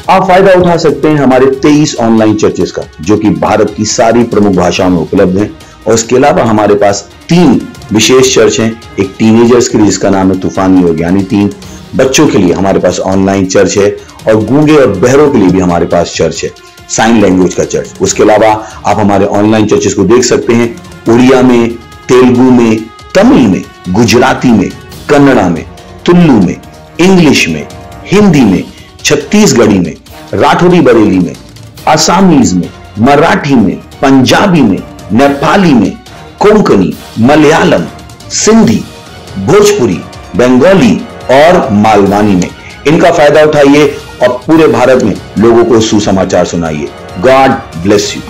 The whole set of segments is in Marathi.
आप फायदा उठा सकते हैं हमारे 23 ऑनलाइन चर्चेस का, जो कि भारत की सारी प्रमुख भाषाओं में उपलब्ध हैं। और इसके अलावा हमारे पास 3 विशेष चर्च हैं। एक टीनेजर्स के लिए जिसका नाम है तूफानी योग यानी 3, बच्चों के लिए हमारे पास ऑनलाइन चर्च है, और गूंगे और बहरों के लिए भी हमारे पास चर्च है, साइन लैंग्वेज का चर्च। उसके अलावा आप हमारे ऑनलाइन चर्चेस को देख सकते हैं उड़िया में, तेलुगु में, तमिल में, गुजराती में, कन्नड़ा में, तुलु में, इंग्लिश में, हिंदी में, छत्तीसगढ़ी में, राठौरी बरेली में, आसामीज में, मराठी में, पंजाबी में, नेपाली में, कोंकणी, मलयालम, सिंधी, भोजपुरी, बंगाली और मालवानी में। इनका फायदा उठाइए और पूरे भारत में लोगों को सुसमाचार सुनाइए। God bless you.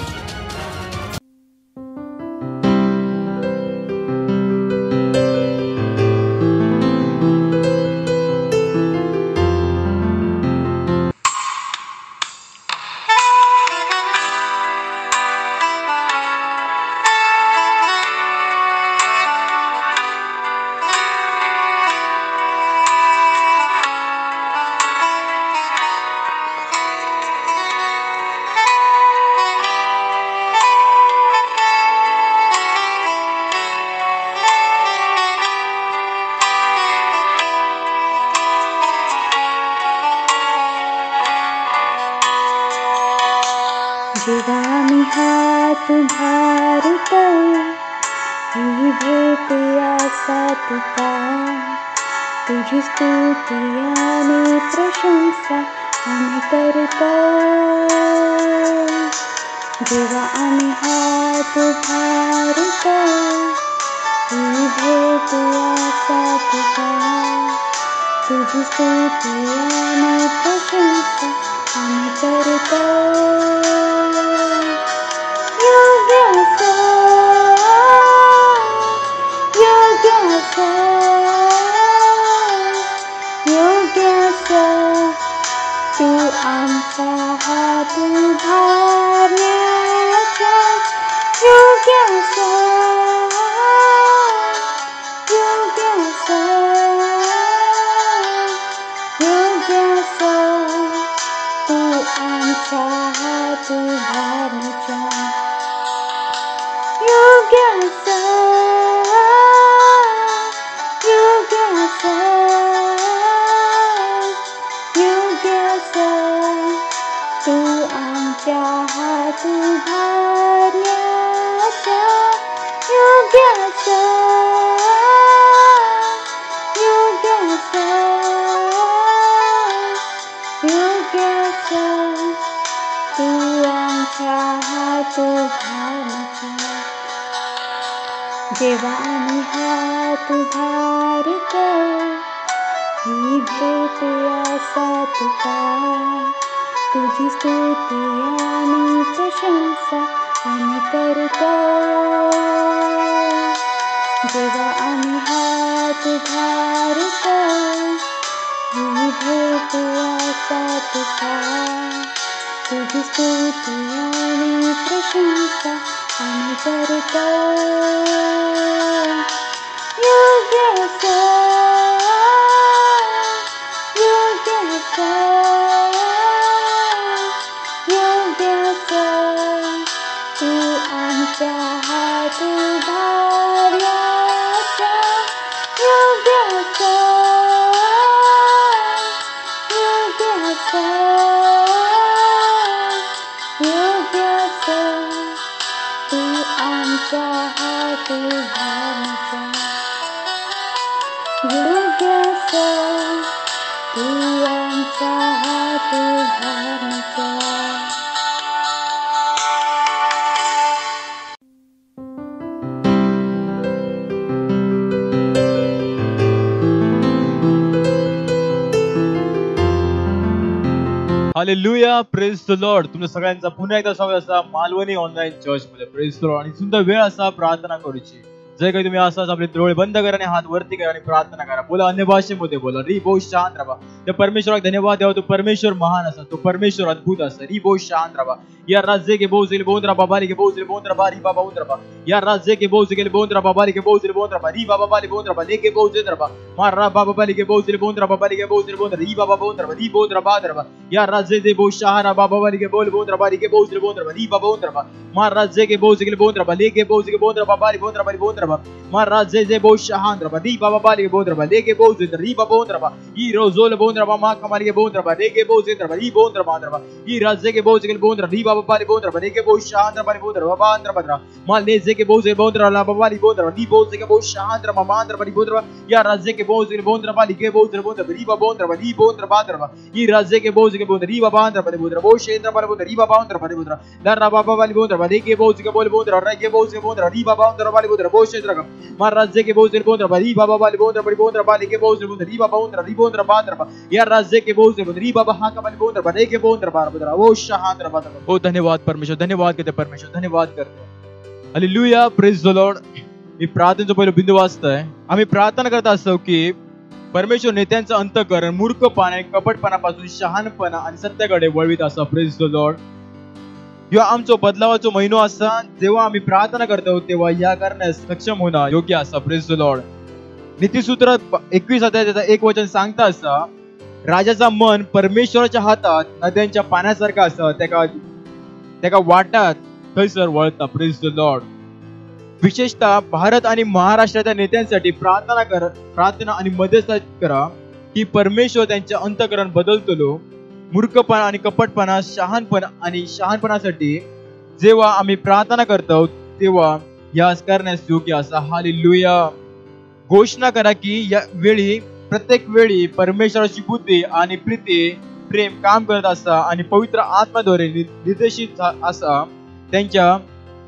जेव्हा मी हात भारतो ही भेटूया सातुका, तुझी स्तुती आणि प्रशंसा आम्ही करतो। जेव्हा आम्ही हात भारतो ही भेटूया सातुका, तुझी स्तुती आणि प्रशंसा आम्ही करतो। तू आमचा हात धरण्याचा योग्यसा, योग्यसा, योग्यसा, तू आमचा हात धरण्याचा योग्यसा, योग्यसा, तू आमच्या हात धरण्याचा योग्यसा, योग्यसा, योग्यसा, तू आमच्या हात धरण्याचा। जेव्हा आम्ही हात धरतो ही भेटूया सातुका, तुझी स्तुती आणि प्रशंसा आम्ही करतो। जेव्हा आम्ही हात धरतो ही भेटूया सातुका, तुझी स्तुती आणि प्रशंसा आम्ही करतो। योग्यसा, योग्यसा, योग्यसा, तू आमच्या हात धरण्याचा योग्य तू आमच्या हाती भावनेचा योग्यच तू आमच्या हाती भावनेचा हालेलुया, प्रेज द लॉर्ड. तुमच्या सगळ्यांचा पुन्हा एकदा स्वागत असा मालवणी ऑनलाईन चर्च मध्ये. Praise the lord. आणि सुंदर वेळ असा प्रार्थना करूची. जर काही तुम्ही असाच आपले डोळे बंद करा आणि हात वरती करा आणि प्रार्थना करा. बोला, अन्य भाषेमध्ये बोला. री बहुत शांत राहा. त्या परमेश्वराला धन्यवाद द्यावा. तो परमेश्वर महान असा, तो परमेश्वर अद्भुत असा. री बहुत शांत राहा. या राज्य के बोझ बोंद्रा बाबाली के बोझ बोंद्रा बारी बाबा उंद्रा. या राज्य के बोझ के बोंद्रा बाबाली के बोझ बोंद्रा बारी बाबा बाली बोंद्रा बाले के बोझ द्रबा. मारा बाबा बाली के बोझ बोंद्रा बाबाली के बोझ बोंद्रा री बाबा बोंद्रा री बोंद्रा बाद्रबा. या राज्य के बोझ शहारा बाबा बाली के बोल बोंद्रा बारी के बोझ बोंद्रा री बाबा उंद्रा. मार राज्य के बोझ के बोंद्रा बाले के बोझ के बोंद्रा बाबाली बोंद्रा बारी बोंद्रा. मार राज्य जे बोझ शहांद्रा री बाबा बाली के बोंद्रा बाले के बोझ री बाबा उंद्रा. ई रोजोल बोंद्रा मा कमाली के बोंद्रा बाले के बोझ द्रबा री बोंद्रा बाद्रबा. ई राज्य के बोझ के बोंद्रा री बाबा बाली बोंद्रा बाले के बोझ शहांद्रा बाली बोंद्रा बाबा अंद्रा बद्रा. माल लेजे के बोझ बोंद्रा ला बाबाली बोंद्रा री बोझ के बोझ शहांद्रा मा अंद्रा बाली बोंद्रा. या राज्य के बोझ के बोंद्रा बाली के बोझ बोंद्रा री बाबा बोंद्रा री बोंद्रा बाद्रबा. ई राज्य के बोझ के बोंद्रा री बाबा अंद्रा बाली बोंद्रा बोझ शेंद्रा बाली बोंद्रा री बाबा अंद्रा बाली बोंद्रा. दर्रा बाबा बाली बोंद्रा बाले के बोझ के बोल बोंद्रा रे के बोझ के बोंद्रा री बाबा अंद्रा बाली बोंद्रा बोझ शेंद्रा का. मार राज्य के बोझ के बोंद्रा बाली बाबा बाली बोंद्रा बाली के बोझ बोंद्रा री बाबा उंद्रा री बोंद्रा बाद्रबा. या राज्य के बोझ के बोंद्रा री बाबा हा का बाली बोंद्रा बाले के बोंद्रा बाद्रबा. वो शहांद्रा बाद्रबा. ओ धन्यवाद परमेश्वर, धन्यवाद करते परमेश्वर, धन्यवाद करते. Hallelujah, praise the lord. मी प्रार्थनेचा पहिला बिंदू वाचतोय. आम्ही प्रार्थना करत असतो की परमेश्वर नेत्यांचं अंतःकरण मूर्खपणा आणि कपटपणापासून शहाणपणा आणि सत्याकडे वळवित असा. Praise the Lord. किंवा आमचा बदलावाचा महिनो असा जेव्हा आम्ही प्रार्थना करतो तेव्हा या करण्यास सक्षम होणं योग्य असा. Praise the lord. नीतिसूत्र 21 अध्यायाचा 1 वचन सांगता असा, राजाचा मन परमेश्वराच्या हातात नद्यांच्या पाण्यासारखा असा, त्याका वाटात थैसर वळता. Praise the Lord. विशेषतः भारत आणि महाराष्ट्राच्या नेत्यांसाठी प्रार्थना आणि मध्यस्थता करा की परमेश्वर त्यांचे अंतःकरण बदलतो. मूर्खपणा आणि कपटपणा, शहाणपणासाठी जेव्हा आम्ही प्रार्थना करतो तेव्हा या करण्यास योग्य असा. हालेलुया. घोषणा करा की या वेळी प्रत्येक वेळी परमेश्वराची बुद्धी आणि प्रेम काम करत असा आणि पवित्र आत्म्याद्वारे निर्देशित असा त्यांच्या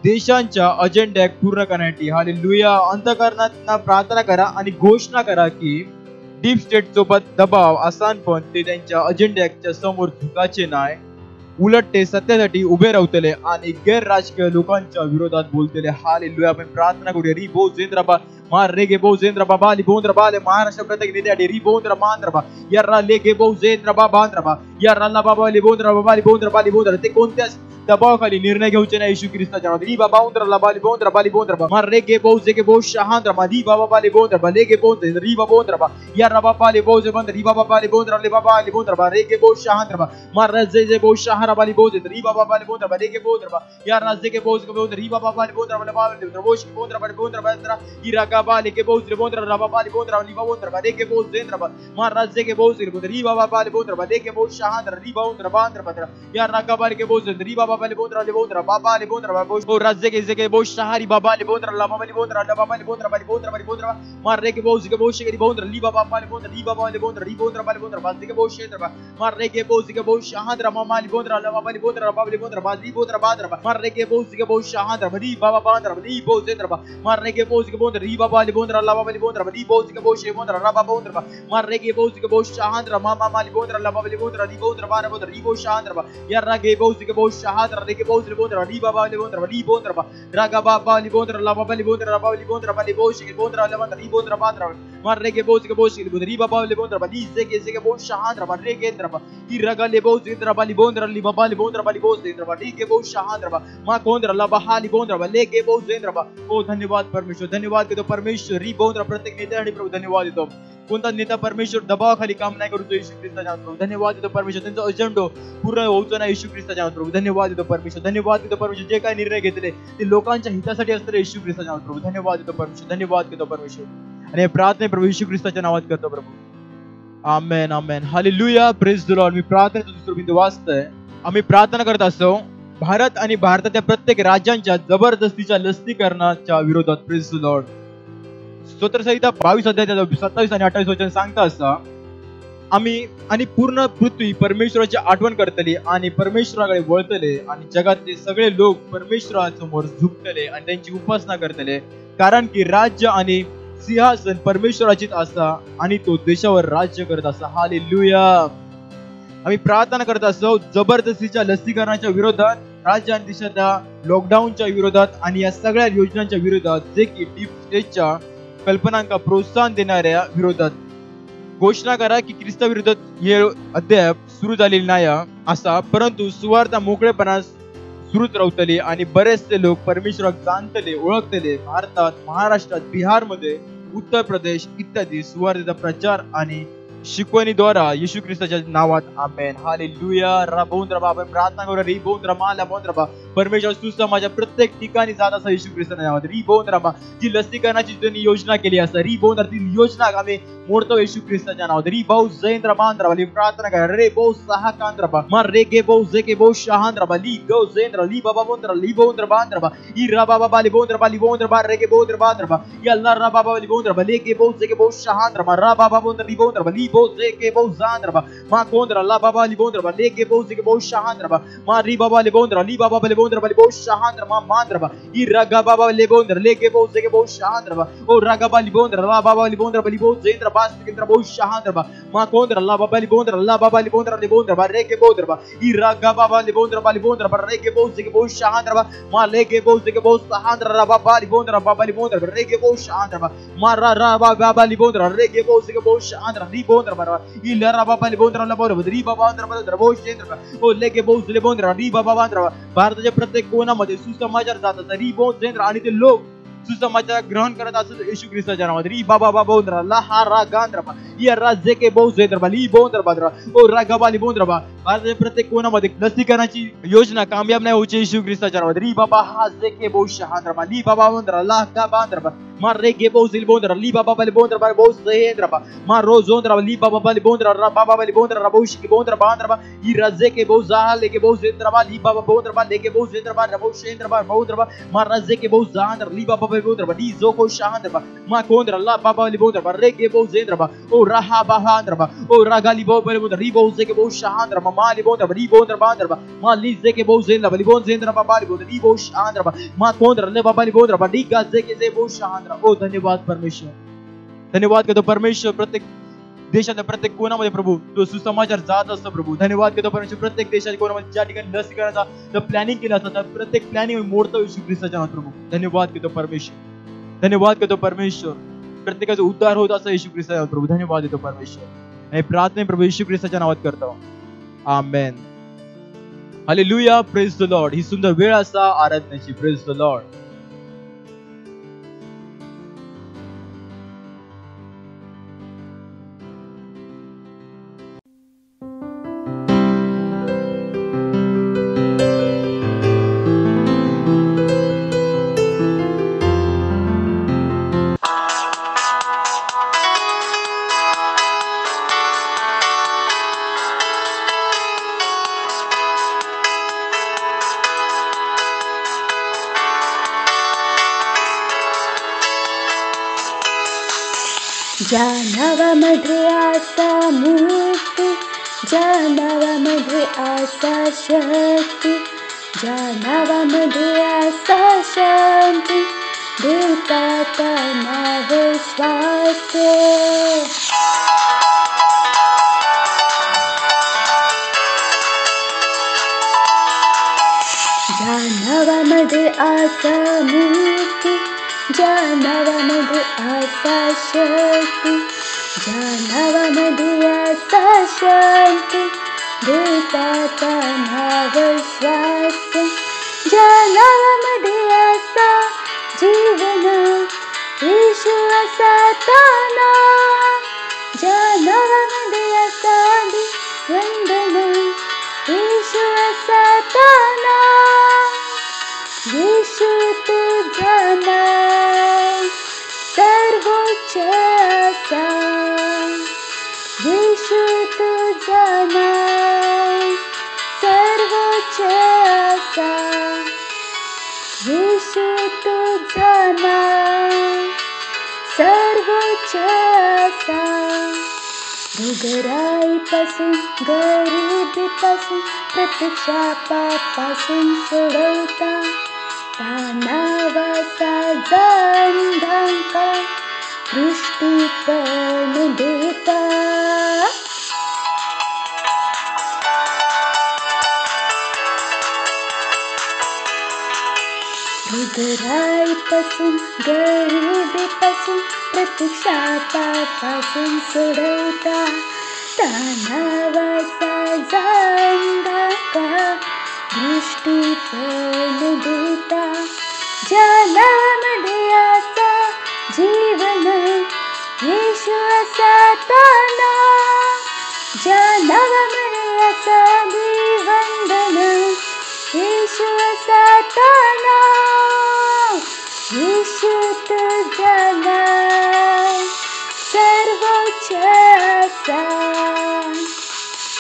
देशांच्या अजेंडा पूर्ण करण्यासाठी. हालेलुया. अंतःकरणात प्रार्थना करा आणि घोषणा करा की डीप स्टेट सोबत दबाव असान पण ते त्यांच्या अजेंड्याच्या समोर झुकाचे नाही, उलट ते सत्यासाठी उभे राहतले आणि गैर राजकीय लोकांच्या विरोधात बोलतले. हालेलुया. आपण प्रार्थना करूया. री बोजेंद्रबा मार रेगे बोजेंद्रबा बाली बोंद्रबा ले महाराष्ट्र प्रत्येक नेत्यासाठी री बोंद्र मांद्रबा यर्रा लेगे बोजेंद्रबा बांद्रबा यर्राला बाबा ले बोंद्रबा बाली बोंद्रबा बाली बोंद्र. ते कोणत्याच दबावाखाली निर्णय घेऊचे नाही येशू ख्रिस्ताच्या नावात. री बाबा उंद्रला बाली बोंद्रबा मार रेगे बोजे बोज शहांद्रबा री बाबा बाली बोंद्रबा लेगे बोंद्र री बाबा बोंद्रबा यर्रा बाबा बाली बोजे बंद री बाबा बाली बोंद्र ले बाबा बाली बोंद्रबा रेगे बोज शहांद्रबा मार रजे बोज शहारा बाली बोजे री बाबा बाली बोंद्रबा लेगे बोंद्रबा या राज्य के बोज के बोंद्र री बाबा बाली बोंद्रबा ले बाबा बोंद्र बोज बोंद्रबा बोंद्रबा इरा का बाली के बोज बोंद्र रबा बाली बोंद्रबा ली बाबा बोंद्रबा लेगे बोज देंद्रबा मार राज्य के बोज के बोंद्र री बाबा बाली बोंद्रबा लेगे बोज शहांद्र री बाबा बांद्रबा या राका बाली के बोज री बाबा बाली बोंद्र ले बोंद्र बाबा ले बोंद्र बोज ओ राज्य के जगे बोज शहारी बाबा ले बोंद्र ला बाबा ले बोंद्र ला बाबा ले बोंद्र बाली बोंद्र मार रे के बोज के बोज के बोंद्र ली बाबा बाली बोंद्र री बाबा ले बोंद्र री बोंद्र बाली बोंद्र बाज के बोज क्षेत्र मार रे के बोज के बोज शहांद्र मामा ले बोंद्र ला बाबा ले बोंद्र बाबा ले बोंद्र बाज री बोंद्र बाद्र मार रे के बोज के बोज शहांद्र री बाबा बांद्र री बोज क्षेत्र मार रे के बोज के बोंद्र री बाबा ले बोंद्र ला बाबा ले बोंद्र री बोज के बोज बोंद्र रा बाबा बोंद्र मार रे के बोज के बोज शहांद्र मामा ले बोंद्र ला बाबा ले बोंद्र री बोंद्र बार बोंद्र री बोज शहांद्र या रा के बोज के बोज शहांद्र रे के बोज ले बोंद्र री बाबा ले बोंद्र री बोंद्र रागा बाबा ले बोंद्र ला बाबा ले बोंद्र रा बाबा ले बोंद्र बाली बोज के बोंद्र ला बाबा री बोंद्र बाद्र मार रे के बोज के बोज के री बाबा ले बोंद्र बाली से के बोज शहांद्र मार रे के इंद्र ई रगा ले बोज इंद्र बाली बोंद्र ली बाबा ले बोंद्र बाली बोज इंद्र बाली के बोज शहांद्र मा कोंद्र ला बाहा ली बोंद्र ले के बोज इंद्र ओ धन्यवाद परमेश्वर, धन्यवाद देतो परमेश्वर. री बोंद्र प्रत्येक नेत्यासाठी प्रभू धन्यवाद देतो. कोणता नेता परमेश्वर दबावाखाली काम नाही करू येशू ख्रिस्ताच्या नावात प्रभू धन्यवाद देतो परमेश्वर. त्यांचा अजेंडा पूर्ण होऊचा नाही येशू ख्रिस्ताच्या नावात प्रभू धन्यवाद देतो परमेश्वर. धन्यवाद देतो परमेश्वर. जे काही निर्णय घेतले ते लोकांच्या हितासाठी असतात येशू ख्रिस्ताच्या नावात प्रभू धन्यवाद देतो परमेश्वर. धन्यवाद देतो परमेश्वर. आणि हे प्रार्थना प्रभू येशू ख्रिस्ताच्या नावात करतो प्रभू. Amen amen hallelujah. Praise the lord. मी प्रार्थनेचा दुसरा बिंदू वाचतोय. आम्ही प्रार्थना करत असतो भारत आणि भारताच्या प्रत्येक राज्यांच्या जबरदस्तीच्या लसीकरणाच्या विरोधात. Praise the lord. स्तोत्रसंहिता 22 अध्यायाच्या 27 आणि 28 वचन सांगता असता आम्ही आणि पूर्ण पृथ्वी परमेश्वराची आठवण करतली आणि परमेश्वराकडे वळतले आणि जगातले सगळे लोक परमेश्वरासमोर झुकतले आणि त्यांची उपासना करतले, कारण की राज्य आणि सिंहासन परमेश्वराचीच असा आणि तो देशावर राज्य करत असा. हालेलुया. आम्ही प्रार्थना करत असतो जबरदस्तीच्या लसीकरणाच्या विरोधात, राज्य आणि देशाच्या लॉकडाऊनच्या विरोधात आणि या सगळ्या योजनांच्या विरोधात, जे की डीप स्टेटच्या कल्पनांना प्रोत्साहन देणाऱ्या विरोधात. घोषणा करा की ख्रिस्ताविरोधात हे अद्याप सुरू झालेली नाही असा, परंतु सुवार्थ मोकळेपणा सुरूच राहतली आणि बरेचसे लोक परमेश्वराक जाणतले, ओळखतले. भारतात, महाराष्ट्रात, बिहारमध्ये, उत्तर प्रदेश इत्यादी सुवार्थेचा प्रचार आणि शिकवणीद्वारा येशू ख्रिस्ताच्या नावात. Amen hallelujah. राबवून रबा. आपण प्रार्थना करू. रिबोन रमा लाबोन रबा. परमेश्वर सुसमाजाच्या प्रत्येक ठिकाणी जात असा येशू ख्रिस्ताच्या नावात. रिबोन रबा. जी लसीकरणाची त्यांनी योजना केली असता, रिबोन ती योजना आम्ही मोडतो येशू ख्रिस्ताच्या नावात. रिबो जैन रबान रबा. प्रार्थना करा. रे बो सहा कांत रबा. मार रे गे बो जे के बो शहान रबा. ली गो जैन र ली बाबा बोन र ली बोन रबान रबा. ई रबा बाबा ली बोन रबा ली बोन रबा रे गे बोन रबान रबा. या अल्लाह रबा बाबा ली बोन रबा ले गे बो जे के बो शहान रबा. रा बाबा बोन ली बोन रबा ली बो जे के बो जान रबा. मा कोन र ला बाबा ली बोन रबा ले गे बो जे के बो शहान रबा. मा री बाबा ली बोन र ली बाबा ली बोन रबा ली बो शहान रमा मान रबा. ई रगा बाबा ली बोन र ले गे बो जे के बो शहान रबा. ओ रगा बाबा ली बोन र ला बाबा ली बोन रबा ली बो जेन रबा के बो शहान रबा. मा कोन र ला बाबा ली बोन र ला बाबा ली बोन र ली बोन रबा रे के बो रबा. ई रगा बाबा ली बोन रबा ली बोन रबा रे के बो जे के बो शहान रबा. मा ले के बो जे के बो शहान रबा बाबा ली बोन रबा बाबा ली बोन रबा रे के बो शहान रबा. मा रा रा बाबा ली बोन र रे के बो जे के बो शहान रबा ली बोन रबा. ई ल रा बाबा ली बोन र ला बोन रबा री बाबा रबा रबो शेंद्र रबा. ओ ले के बो ले बोन री बाबा बांध रबा. भारताच्या प्रत्येक कोणामध्ये सुसमाचार जात असतात. री बोन जेंद्र आणि ते लोक सुसमाचार ग्रहण करत असतात येशू ख्रिस्ताच्या नावात. री बाबा बाबा बोन ला हा रा गांध रबा. या रा जे के बो जेंद्र रबा ली बोन रबा. ओ रा गबा ली बोन रबा. भारताच्या प्रत्येक कोणामध्ये लसीकरणाची योजना कामयाब नाही होची येशू ख्रिस्ताच्या नावात. री बाबा हा जे के बो शहान रबा ली बाबा बोन ला का बांध रबा. मार रे गे बो जिल बोन ली बाबा बाली बोन रबा बो जेंद्र रबा. मार रो जोन रबा ली बाबा बाली बोन रबा बाबा बाली बोन रबा बो शिके बोन रबा बांध रबा. ई रजे के बो जा ले के बो जेंद्र रबा ली बाबा बोन रबा ले के बो जेंद्र रबा रबो शेंद्र रबा बोन रबा. मार रजे के बो जान ली बाबा बाली बोन रबा ली जो को शहान रबा. मा कोन रला बाबा बाली बोन रबा रे के बो जेंद्र रबा. ओ रहा बाहान रबा. ओ रगा ली बो बाली बोन री बो जे के बो शहान रबा. मा ली बोन रबा री बोन रबा बांध रबा. मा ली जे के बो जेंद्र रबा ली बोन जेंद्र रबा बाली बोन री बो शहान रबा. मा कोन रले बाबा ली बोन रबा ली गा जे के जे बो शहान रबा. ओ धन्यवाद परमेश्वर. धन्यवाद करतो परमेश्वर. प्रत्येक देशाच्या प्रत्येक कोणामध्ये प्रभू तो सुसमाचार जात असतो प्रभू. धन्यवाद करतो परमेश्वर. प्रत्येक देशाच्या कोणामध्ये ज्या ठिकाणी लसीकरणाचा प्लॅनिंग केला असता प्रत्येक प्लॅनिंग मोडतो येशू ख्रिस्ताच्या नावात प्रभू. धन्यवाद करतो परमेश्वर. धन्यवाद करतो परमेश्वर. प्रत्येकाचा उद्धार होत असा येशू ख्रिस्ताच्या नावात प्रभू. धन्यवाद देतो परमेश्वर. आणि प्रार्थना प्रभू येशू ख्रिस्ताच्या नावात करतो. Amen. Hallelujah. Praise the lord. ही सुंदर वेळ असा आराधनेची. Praise the lord. जानवामध्ये आसा मूर्ती, जानवामध्ये आसा शक्ती, जानवामध्ये आसा शांती, देवताचा नाव श्वास. जानवामध्ये आसा मूर्ती, जानवामध्ये आसा शक्ती, जानवामध्ये आसा शांती, देवताचा नाव श्वास. जानवामध्ये आसा जीवन, येशू असा ताना, जानवामध्ये आसा वंदन, येशू असा ताना. येशू तुझा नाव सर्वोच्च रुगराईपासून गरिबीपासून प्रतीक्षापासून सोडवता ताणावाचा अंधकार दृष्टीपण देता रुगराईपासून गरिबीपासून प्रतीक्षापासून सोडवता ताणावाचा अंधकार दृष्टीपण देता जनामध्ये आता जीवन येशू असा ताना जनामध्ये आता वंदन येशू असा ताना येशू तुझा नाव सर्वोच्च असा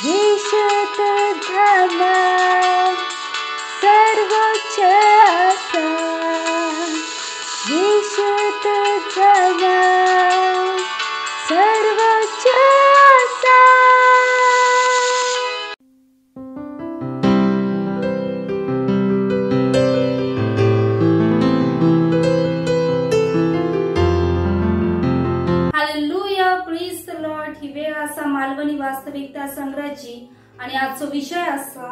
येशू तुझा नाव सर्वोच्च असा येशू तुझा नाव सर्वोच्च असा ही वेळ असा मालवणी वास्तविकता संग्रहाची आणि आजचा विषय असा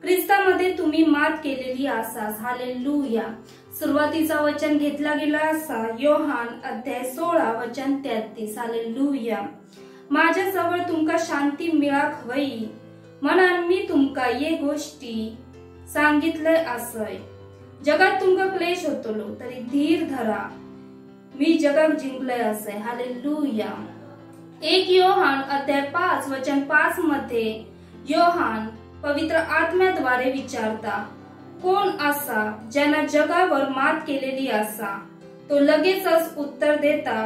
ख्रिस्तामध्ये तुम्ही मात केलेली आसास. हालेलुया. सुरुवातीचा वचन घेतला गेला असा योहान अध्याय 16 वचन 33. हालेलुया. माझ्या जवळ तुमका शांती मिळाक हवी म्हणून मी तुमका ये गोष्टी सांगितलंय असय. जगात तुमका क्लेश होतलो तरी धीर धरा मी जगात जिंकलंय असय. हालेलुया. 1 योहान अध्याय 5 वचन 5 मध्ये योहान पवित्र आत्म्याद्वारे विचारता कोण असा ज्यानं जगावर मात केलेली असा. तो लगेचच उत्तर देता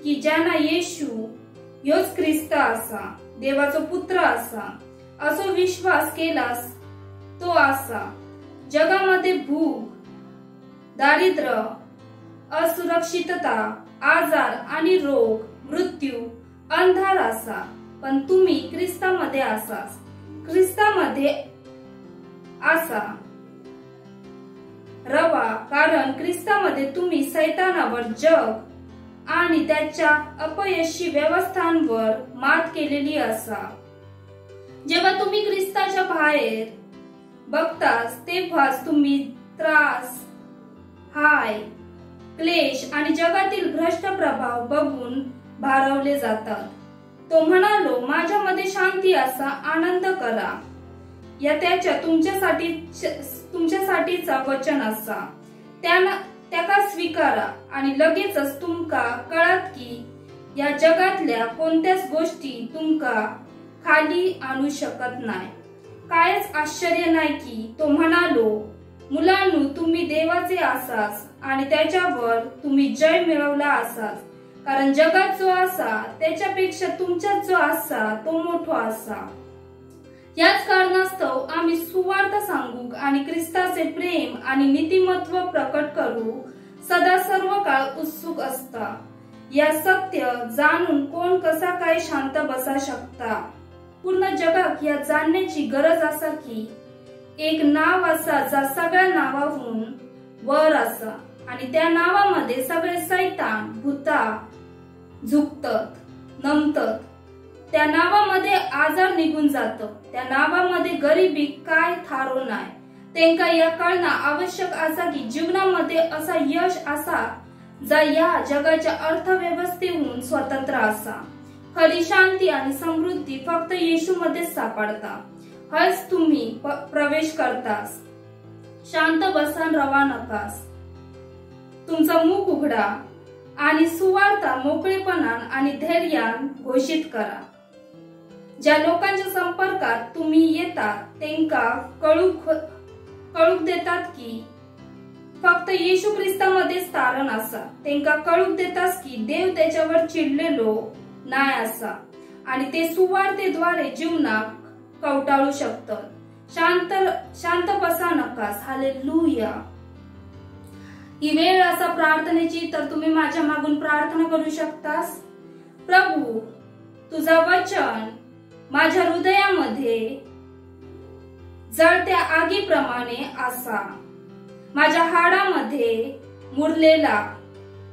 की ज्यानं येशू योच ख्रिस्त असा देवाचा पुत्र असा असो विश्वास केलास तो असा. जगामध्ये भूक दारिद्र्य असुरक्षितता आजार आणि रोग मृत्यू अंधार असा पण तुम्ही ख्रिस्तामध्ये असाच. ख्रिस्तामध्ये असा रवा कारण ख्रिस्तामध्ये तुम्ही सैतानावर जग आणि त्याच्या अपयशी व्यवस्थांवर मात केलेली असा. जेव्हा तुम्ही ख्रिस्ताच्या बाहेर बघतास तेव्हाच तुम्ही त्रास हाय क्लेश आणि जगातील भ्रष्ट प्रभाव बघून भारावले जातात. तो म्हणालो माझ्यामध्ये शांती असा आनंद करा या त्याच्या तुमच्यासाठीचा वचन असा. त्याका स्वीकारा आणि लगेचच तुमका कळत की या जगातल्या कोणत्याच गोष्टी तुमका खाली आणू शकत नाही. कायच आश्चर्य नाही की तो म्हणालो मुलांनो तुम्ही देवाचे आसास आणि त्याच्यावर तुम्ही जय मिळवला आसास कारण जगात जो असा त्याच्यापेक्षा तुमच्यात जो असा तो मोठा असा. याच कारणास्तव आम्ही सुवार्ता सांगू आणि ख्रिस्ताचे प्रेम आणि नीतिमत्व प्रकट करू सदा सर्व काळ उत्सुक असता. या सत्य जाणून कोण कसा काय शांत बसा शकता. पूर्ण जगात या जाणण्याची गरज असा की एक नाव असा जा सगळ्या नावाहून वर असा आणि त्या नावामध्ये सगळे सैतान भूता झुकतात नमतात. त्या नावामध्ये आजार निघून जातो. त्या नावामध्ये गरिबी काय थारो नाही. त्यांका या कळणं आवश्यक असा की जीवनामध्ये असा यश असा जा या जगाच्या अर्थव्यवस्थेहून स्वतंत्र असा. खरी शांती आणि समृद्धी फक्त येशूमध्ये सापडता. हस तुम्ही प्रवेश करतास शांत बसन रवा नकास. तुमचा मुख उघडा आणि सुवार्ता मोकळेपणान आणि धैर्यान घोषित करा. ज्या लोकांच्या संपर्कात तुम्ही येतात त्यांका कळूक देतात की फक्त येशू ख्रिस्तामध्येच तारण असा. त्यांका कळूक देतात की देव त्याच्यावर चिडलेलो नाही असा आणि ते सुवार्तेद्वारे जीवनात कवटाळू शकतात. शांत बसा नकास. हालेलुया. ही वेळ असा प्रार्थनेची तर तुम्ही माझ्या मागून प्रार्थना करू शकतास. प्रभू तुझा वचन माझ्या हृदयामध्ये जळत्या आगीप्रमाणे असा, माझ्या हाडामध्ये मुरलेला.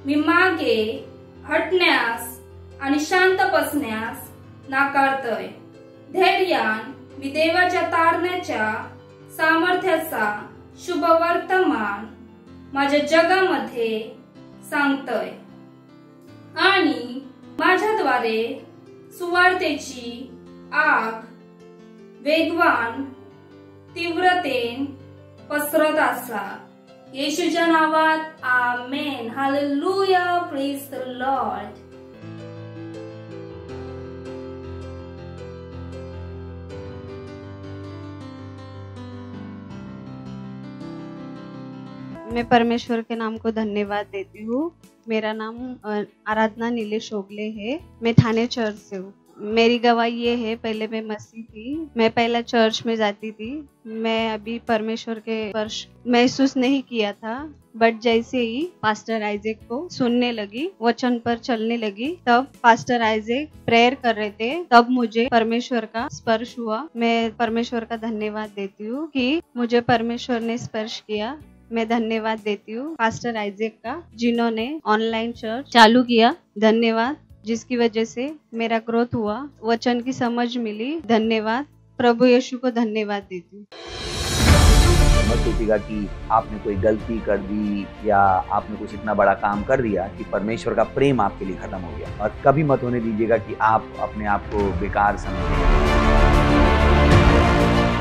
मी मागे हटण्यास आणि शांत बसण्यास नाकारतोय. धैर्यान मी देवाच्या तारण्याच्या सामर्थ्याचा शुभ वर्तमान माझ्या जगामध्ये सांगतोय आणि माझ्याद्वारे सुवार्तेची आग वेगवान तीव्रतेन पसरत असा. येशूच्या नावात आमेन. हालेलुया. Praise the Lord. मैं परमेश्वर के नाम को धन्यवाद देती हूँ। मेरा नाम आराधना नीलेश ओगले है। मैं थाने चर्च से हूँ। मेरी गवाही ये है, पहले मैं मसीह थी। मैं पहला चर्च में जाती थी। मैं अभी परमेश्वर के स्पर्श महसूस नहीं किया था, बट जैसे ही पास्टर आइजैक को सुनने लगी, वचन पर चलने लगी, तब पास्टर आइजैक प्रेयर कर रहे थे, तब मुझे परमेश्वर का स्पर्श हुआ। मैं परमेश्वर का धन्यवाद देती हूँ कि मुझे परमेश्वर ने स्पर्श किया। मैं धन्यवाद देती हूँ पास्टर आइजैक का, जिन्होंने ऑनलाइन चर्च चालू किया। धन्यवाद, जिसकी वजह से मेरा ग्रोथ हुआ, वचन की समझ मिली। धन्यवाद, प्रभु यीशु को धन्यवाद देती हूँ। मत सोचिएगा कि आपने कोई गलती कर दी या आपने कुछ इतना बड़ा काम कर दिया कि परमेश्वर का प्रेम आपके लिए खत्म हो गया। और कभी मत होने दीजिएगा कि आप अपने आप को बेकार समझें।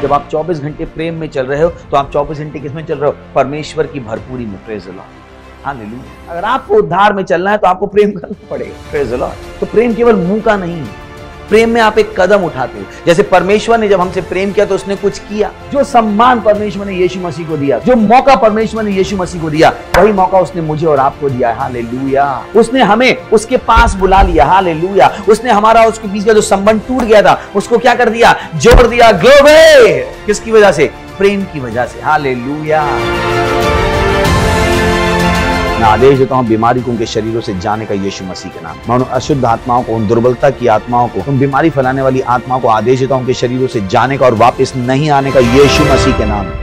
जब आप 24 घंटे प्रेम में चल रहे हो तो आप 24 घंटे किसमें चल रहे हो? परमेश्वर की भरपूरी में। Praise the lord. हालेलुया। अगर आपको उद्धार में चलना है तो आपको प्रेम करना पड़ेगा। Praise the Lord. तो प्रेम केवल मुंह का नहीं है, प्रेम में आप एक कदम उठाते हो। जैसे परमेश्वर ने जब हमसे प्रेम किया तो उसने कुछ किया। जो सम्मान परमेश्वर ने यीशु मसीह को दिया, जो मौका परमेश्वर ने यीशु मसीह को दिया, वही मौका उसने मुझे और आपको दिया। हालेलुया। उसने हमें उसके पास बुला लिया। हालेलुया। उसने हमारा उसके बीच का जो संबंध टूट गया था उसको क्या कर दिया? जोड़ दिया। ग्लोरी। किसकी वजह से? प्रेम की वजह से। हालेलुया। मैं आदेश देता हूं बीमारी को उनके शरीरों से जाने का यीशु मसीह के नाम। मैं उन अशुद्ध आत्माओं को, उन दुर्बलता की आत्माओं को, उन बीमारी फैलाने वाली आत्माओं को आदेश देता हूं उनके शरीरों से जाने का और वापस नहीं आने का यीशु मसीह के नाम।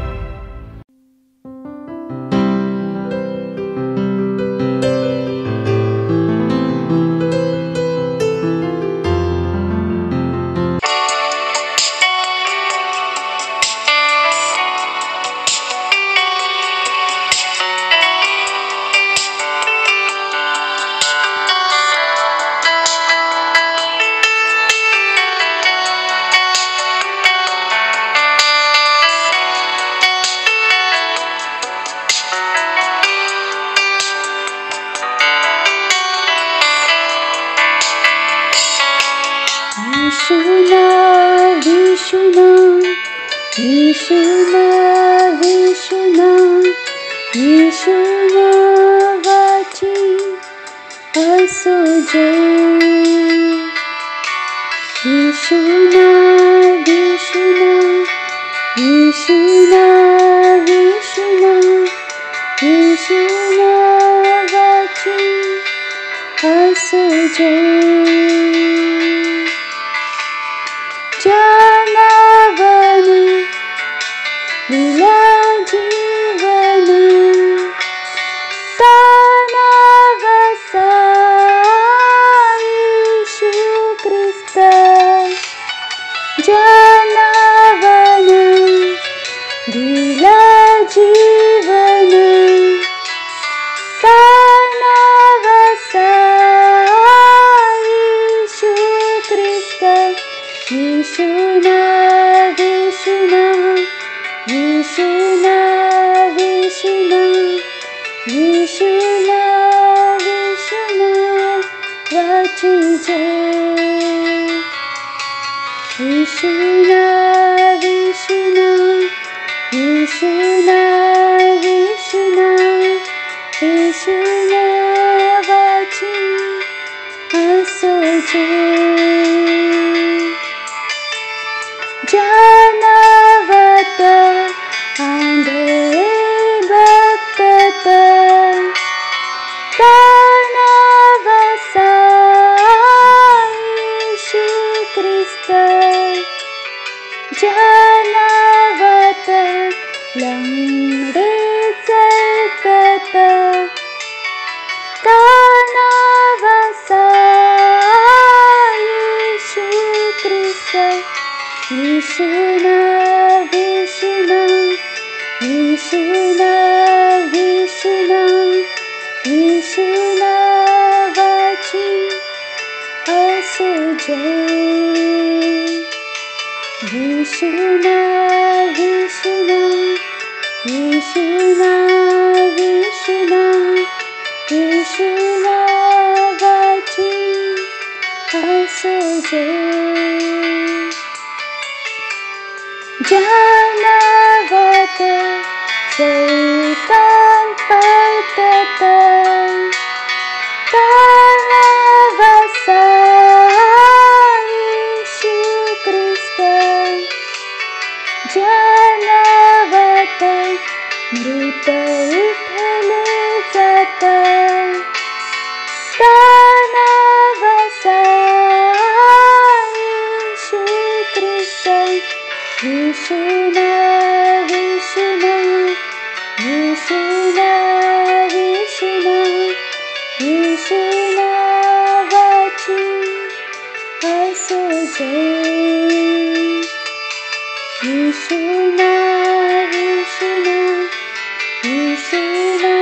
विष्णु विष्णु विष्णु विष्णु विष्णु वाची असुजय विष्णु विष्णु विष्णु विष्णु विष्णु वाची असुजय जानवत सैतान पतत यीशु ख्रिस्त जानवत मृत उठले जात यीशु ख्रिस्त विष्णु विष्णु विष्णु विष्णु विष्णु वाची असुजय विष्णु विष्णु विष्णु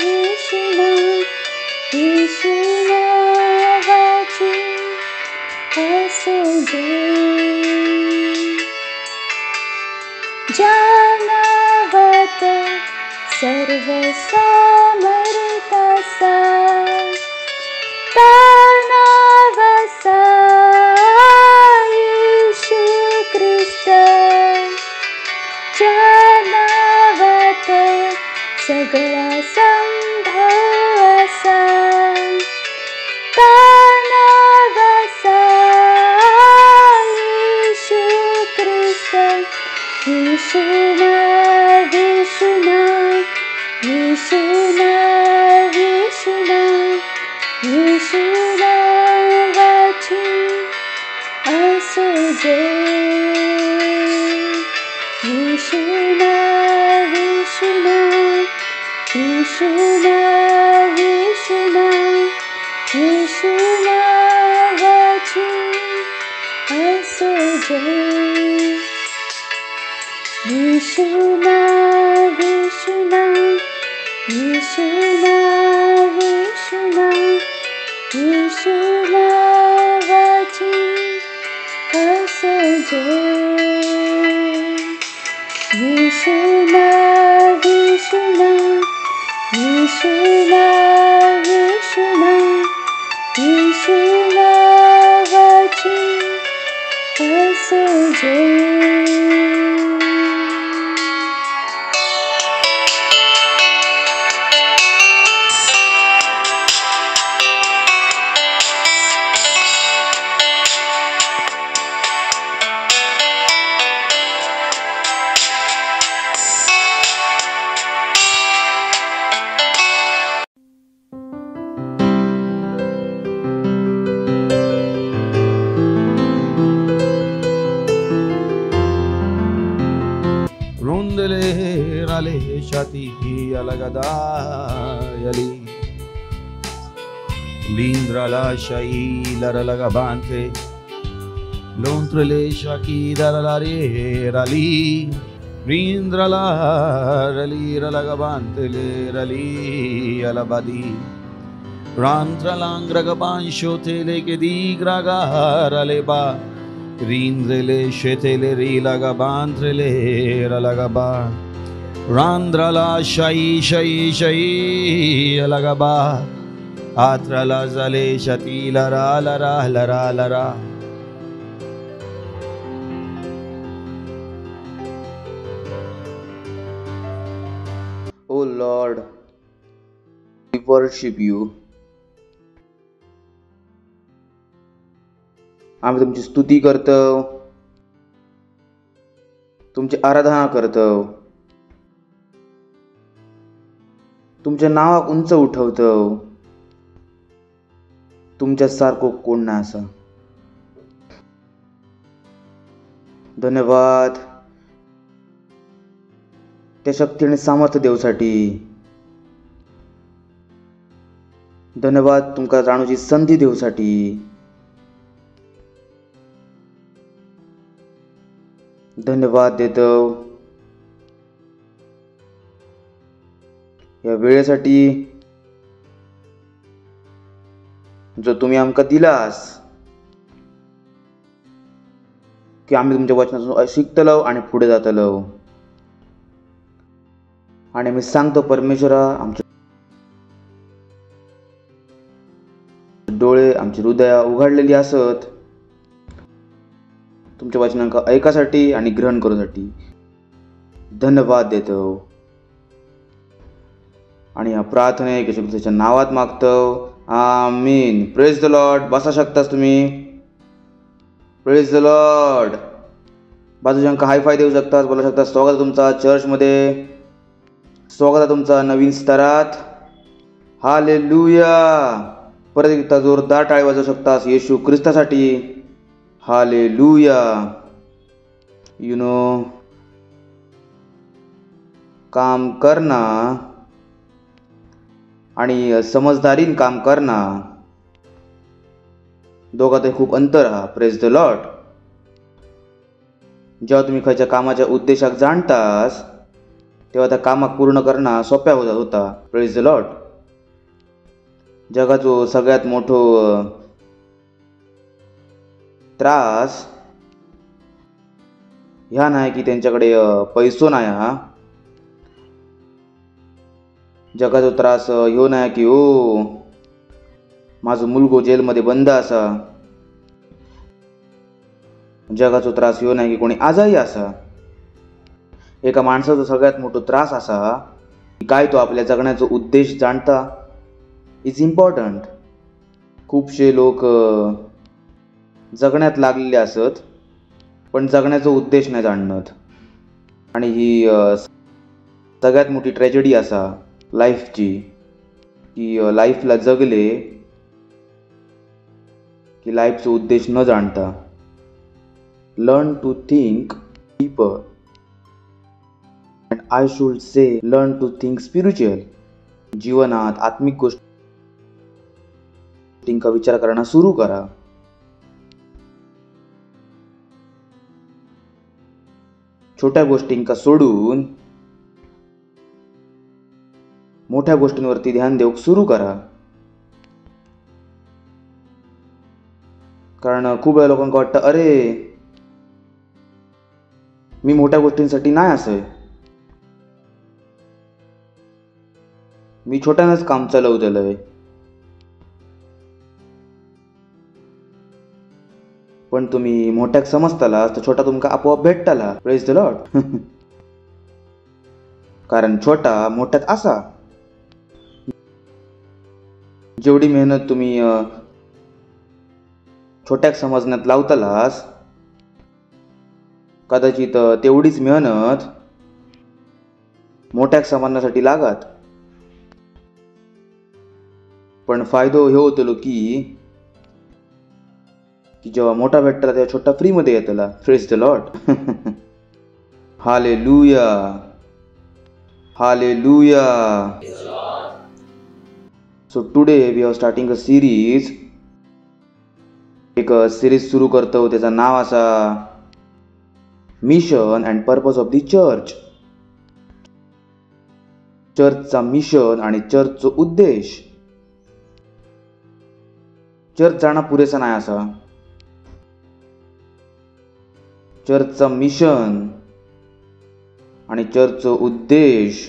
विष्णु विष्णु वाची असुजय जानवत सर्वसमर्थासा तानवसा यीशु ख्रिस्त जानवत सगळा संभव असा तानवसा यीशु ख्रिस्त विष्णु विष्णु विष्णु विष्णु विष्णु वाची असुजय विष्णु विष्णु विष्णु विष्णु विष्णु वाची असुजय विष्णु विष्णु विष्णु विष्णु विष्णु वाची असुजय विष्णु विष्णु विष्णु विष्णु विष्णु वाची असुजय rale shati alagadayali lindrala shai laralagabante lontrele shaki dalalare rali lindrala rali ralagabante le rali alabadi rantralangragaban shotele ke digraga raleba rindrele shetele rilagabantrele ralagaba randrala shai shai shai alagaba atrala zale shati lara lara lara lara. O Lord, we worship you. आम्ही तुमची स्तुती करतो, तुमची आराधना करतो, तुमच्या नावाक उंच उठवतो. तुमच्या सारखो कोण ना असा. धन्यवाद त्या शक्ती आणि सामर्थ्य देवसाठी. धन्यवाद तुमका जाणूची संधी देवसाठी. धन्यवाद देतो या वेळेसाठी जो तुम्ही आमका दिलास की आम्ही तुमच्या वचनातून शिकतलो आणि पुढे जातलो. आणि मी सांगतो परमेश्वरा, आमचे डोळे आमची हृदया उघडलेली असत तुमच्या वचनांका ऐकासाठी आणि ग्रहण करूसाठी. धन्यवाद देतो आणि या प्रार्थने येशू ख्रिस्ताच्या नावात मागतो. आमीन. Praise the lord. बसा शकतास तुम्ही. Praise the lord. बाजूच्यांका हाय फाय देऊ शकतास, बोलू शकतास स्वागत आहे तुमचा चर्चमध्ये, स्वागत आहे तुमचा नवीन स्तरात. हालेलुया. परत एकदा जोरदार टाळी वाजवू शकतास येशू ख्रिस्तासाठी. हालेलुया. यू नो, काम करना आणि समजदारीन काम करना दोघांत खूप अंतर हा. Praise the Lord. जेव्हा तुम्ही खयच्या कामाच्या उद्देशाक जाणतास तेव्हा त्या कामाक पूर्ण करणं सोप्या होता. Praise the Lord. जगाचो सगळ्यात मोठो त्रास ह्या नाही की त्यांच्याकडे पैसो नाही हा. जगाचो त्रास ह्यो नाही की ओ माझो मुलगो जेलमध्ये बंद असा. जगाचो त्रास ह्यो नाही की कोणी आजारी असा. एका माणसाचो सगळ्यात मोठो त्रास असा की काय तो आपल्या जगण्याचो उद्देश जाणता. Is important. खूपशे लोक जगण्यात लागलेले असत पण जगण्याचा उद्देश नाही जाणत. आणि ही सगळ्यात मोठी ट्रॅजेडी असा लाईफची की लाईफला जगले की लाईफचा उद्देश न जाणता. Learn to think deeper and I should say learn to think spiritual. जीवनात आत्मिक गोष्टींचा विचार करणं सुरू करा. छोट्या गोष्टींका सोडून मोठ्या गोष्टींवरती ध्यान देऊक सुरू करा. कारण खूप वेळा लोकांना वाटतं अरे मी मोठ्या गोष्टींसाठी नाही असं, मी छोट्यानंच काम चालवतलंय. पण तुम्ही मोठ्याक समजताला तर छोटा तुमका आपोआप भेटताला. Praise the lord. कारण छोटा मोठ्यात असा. जेवढी मेहनत तुम्ही छोट्याक समजण्यात लावतालास कदाचित तेवढीच मेहनत मोठ्याक समजण्यासाठी लागत. पण फायदो हे होतलो की जेव्हा मोठा भेटला तेव्हा छोटा फ्री मध्ये येतला. Praise the lord. Hallelujah. Hallelujah. So today we are starting a series. एक सिरीज सुरू करतो त्याचं नाव असा mission and purpose of the church. चर्चचा मिशन आणि चर्चचा उद्देश. चर्च जाणं पुरेसा नाही असा. चर्चचा मिशन आणि चर्चचा उद्देश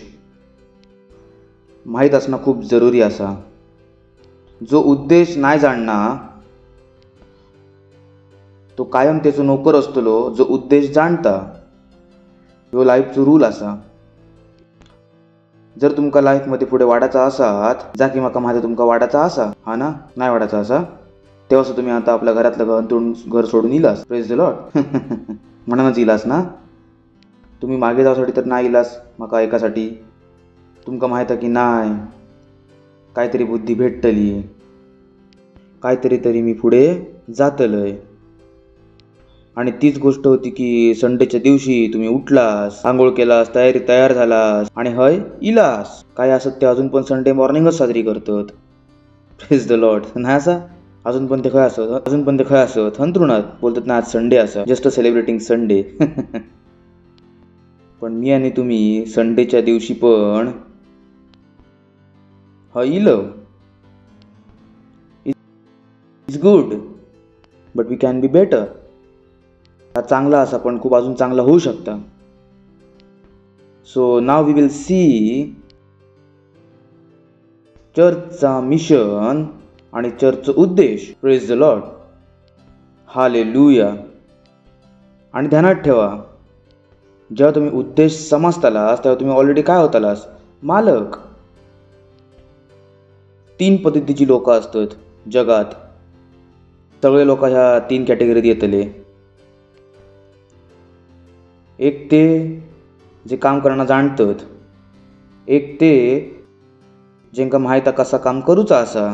माहीत असणं खूप जरुरी असा. जो उद्देश नाही जाणणार तो कायम त्याचो नोकर असतलो. जो उद्देश जाणता ह्यो लाईफचो रूल असा. जर तुमका लाईफ मध्ये पुढे वाढायचा असात जा की म्हाका माहिती तुमका वाढायचा असा हा ना, नाही वाढायचा असा तेव्हा तुम्ही आता आपल्या घरातलं घर सोडून इलास. Praise the Lord. म्हणूनच इलास ना. तुम्ही मागे जाऊसाठी तर नाही इलास म्हाका ऐकासाठी. तुमका माहित आहे की नाही काहीतरी बुद्धी भेटतली, काहीतरी मी पुढे जातलय. आणि तीच गोष्ट होती की संडेच्या दिवशी तुम्ही उठलास, आंघोळ केलास, तयार झालास आणि हय इलास. काय असत ते अजून पण संडे मॉर्निंगच साजरी करतात. Praise the Lord. नाही असा अजून पण ते खंय असत अंथरुणात बोलतात ना आज संडे असा, जस्ट सेलिब्रेटिंग संडे. पण मी आणि तुम्ही संडेच्या दिवशी पण इलो it's good but we can be better. हा चांगला असा पण खूप अजून चांगला होऊ शकता. So now we will see चर्चचा मिशन आणि चर्चचा उद्देश. Praise the lord, hallelujah. आणि ध्यानात ठेवा, जेव्हा तुम्ही उद्देश समजतालास तेव्हा तुम्ही ऑलरेडी काय होतालास, मालक. 3 पद्धतीची लोक असतात जगात. सगळे लोक ह्या 3 कॅटेगरीत येतले. एक ते जे काम करणं जाणतात, एक ते जेंका माहिती कसा काम करूचा असा,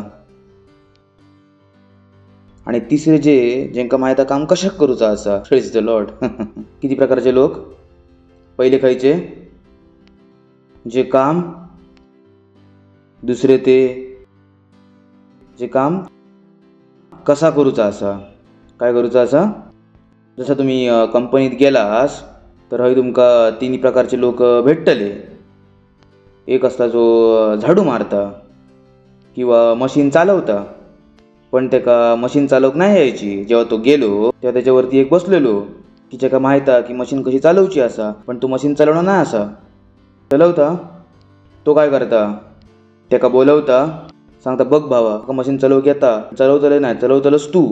आणि तिसरे जेंका माहिती काम कशा करूचा असा. Praise the Lord. किती प्रकारचे लोक. पहिले खायचे जे काम, दुसरे ते जे काम कसा करूचा असा, काय करूचा असा. जसं तुम्ही कंपनीत गेलास तर हय तुमका 3 प्रकारचे लोक भेटतले. एक असता जो झाडू मारता किंवा मशीन चालवता, पण त्याका मशीन चालवक नाही यायची. जेव्हा तो गेलो तेव्हा त्याच्यावरती एक बसलेलो की ज्याका माहिता की मशीन कशी चालवची असा, पण तो मशीन चालवणार नाही असा. चालवता तो काय करता, त्याका बोलवता, सांगता बघ भावा का मशीन चालवक येता, चालवतले नाही, चालवतलंस तू.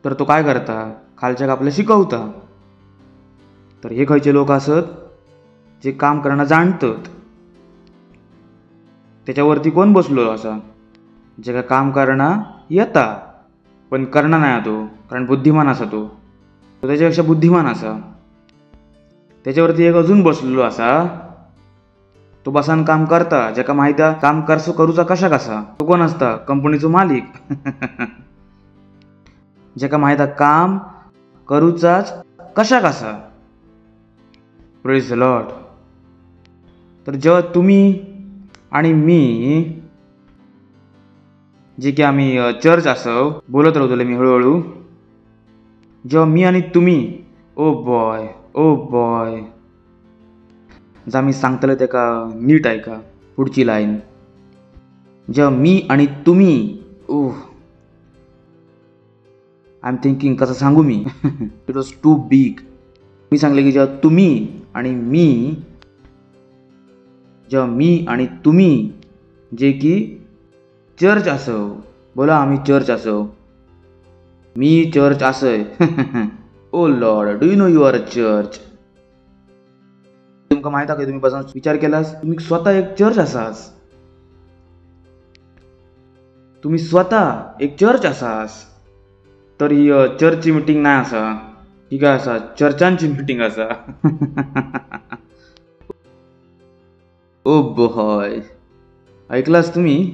तर तो काय करता, खालच्या आपल्याला शिकवता. तर हे खयचे लोक असत जे काम करणं जाणतात. त्याच्यावरती कोण बसलो असा, जे का काम करणं येता पण करणं नाही तो, कारण बुद्धिमान असा तो त्याच्यापेक्षा बुद्धिमान असा. त्याच्यावरती एक अजून बसलेलो असा, तो बसान काम करता, ज्याका माहिती काम करूचा कसा. तो कोण असता, कंपनीचो मालिक. ज्याका माहिती काम करूचाच कसा. Praise the lord. तर जेव्हा तुम्ही आणि मी जे की आम्ही चर्च असो बोलत राहतले, मी हळूहळू जेव्हा मी आणि तुम्ही ओ बॉय जा मी सांगतलं ते का नीट ऐका पुढची लाईन. जेव्हा मी आणि तुम्ही आय एम थिंकिंग कसं सांगू मी. It was too big. मी सांगले की जेव्हा तुम्ही आणि मी, जेव्हा मी आणि तुम्ही जे की चर्च असो, बोला आम्ही चर्च असो, मी चर्च असय. Oh lord, do you know you are a church. तुमका माहिती आहे का, तुम्ही बसून विचार केलास तुम्ही स्वतः एक चर्च असास. तुम्ही स्वतः एक चर्च असास. तर ही चर्चची मीटिंग नाही असा, ही काय असा, चर्चांची मीटिंग असा. ओ बॉय, ऐकलास तुम्ही.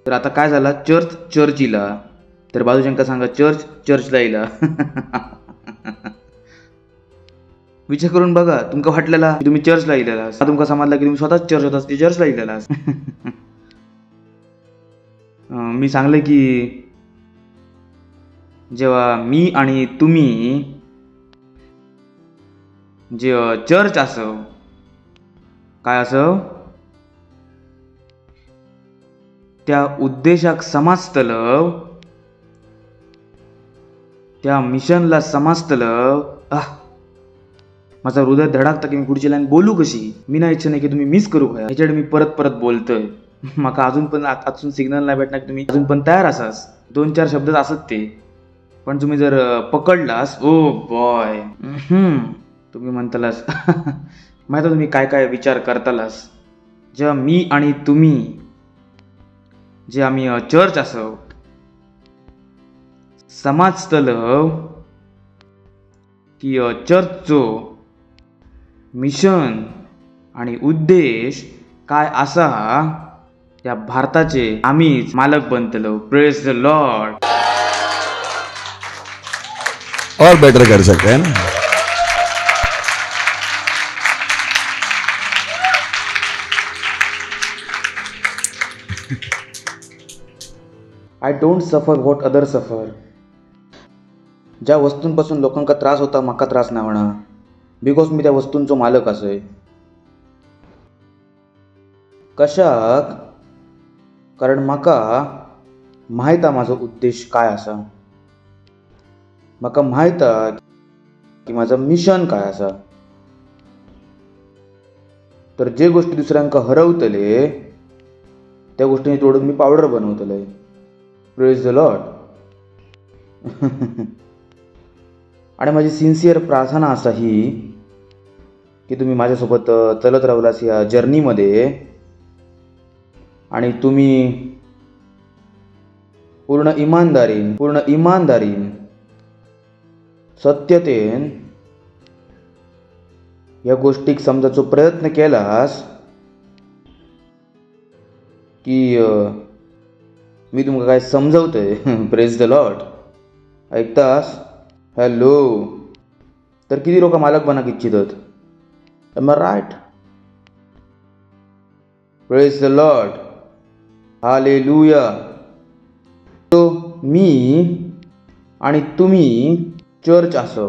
तर आता काय झाला, चर्च इला, तर बाजूच्यांका सांगा चर्चला इला. विचार करून बघा, तुमका वाटलेला की तुम्ही चर्चला इलेला, तुमका समजला की तुम्ही स्वतःच चर्च होतास, ते चर्चला इलेला. मी सांगले की जेव्हा मी आणि तुम्ही जे चर्च असो, काय असो, त्या उद्देशाक समजतलं, त्या मिशनला समजतलं. माझा हृदय धडाकता की मी पुढची लाईन बोलू कशी. मी नाही इच्छा नाही की तुम्ही मिस करू काय, ह्याच्याकडे मी परत बोलतोय. माका अजून पण आतून सिग्नल नाही भेटणार की तुम्ही अजून पण तयार असास. 2-4 शब्द असत ते, पण तुम्ही जर पकडलास, ओ बॉय, तुम्ही म्हणतालास माहिती तुम्ही काय काय विचार करतालास. जेव्हा मी आणि तुम्ही जे आम्ही चर्च असो समजतलं की चर्चचो मिशन आणि उद्देश काय असा, या भारताचे आम्हीच मालक बनतलो. Praise the lord. और बेटर कर सकते हैं ना. I don't suffer what other suffer. ज्या वस्तूंपासून लोकांका त्रास होता म्हाका त्रास नाही होणार, बिकॉज मी त्या वस्तूंचो मालक असय. कशाक? कारण म्हाका माहीत हा माझो उद्देश काय असा. म्हाका माहीत हा की माझं मिशन काय असा. तर जे गोष्टी दुसऱ्यांका हरवतले त्या गोष्टींनी तोडून मी पावडर बनवतले. Praise the lord. आणि माझी सिन्सिअर प्रार्थना असा ही की तुम्ही माझ्यासोबत चलत राहिलास या जर्नीमध्ये आणि तुम्ही पूर्ण इमानदारीन सत्यतेन या गोष्टीक समजायचो प्रयत्न केलास की मी तुमका काय समजवतोय. Praise the lord. ऐकतास? हॅलो. तर किती लोक मालक बनाक इच्छितात? Am I right? Praise the lord. Hallelujah. तो मी आणि तुम्ही चर्च असो.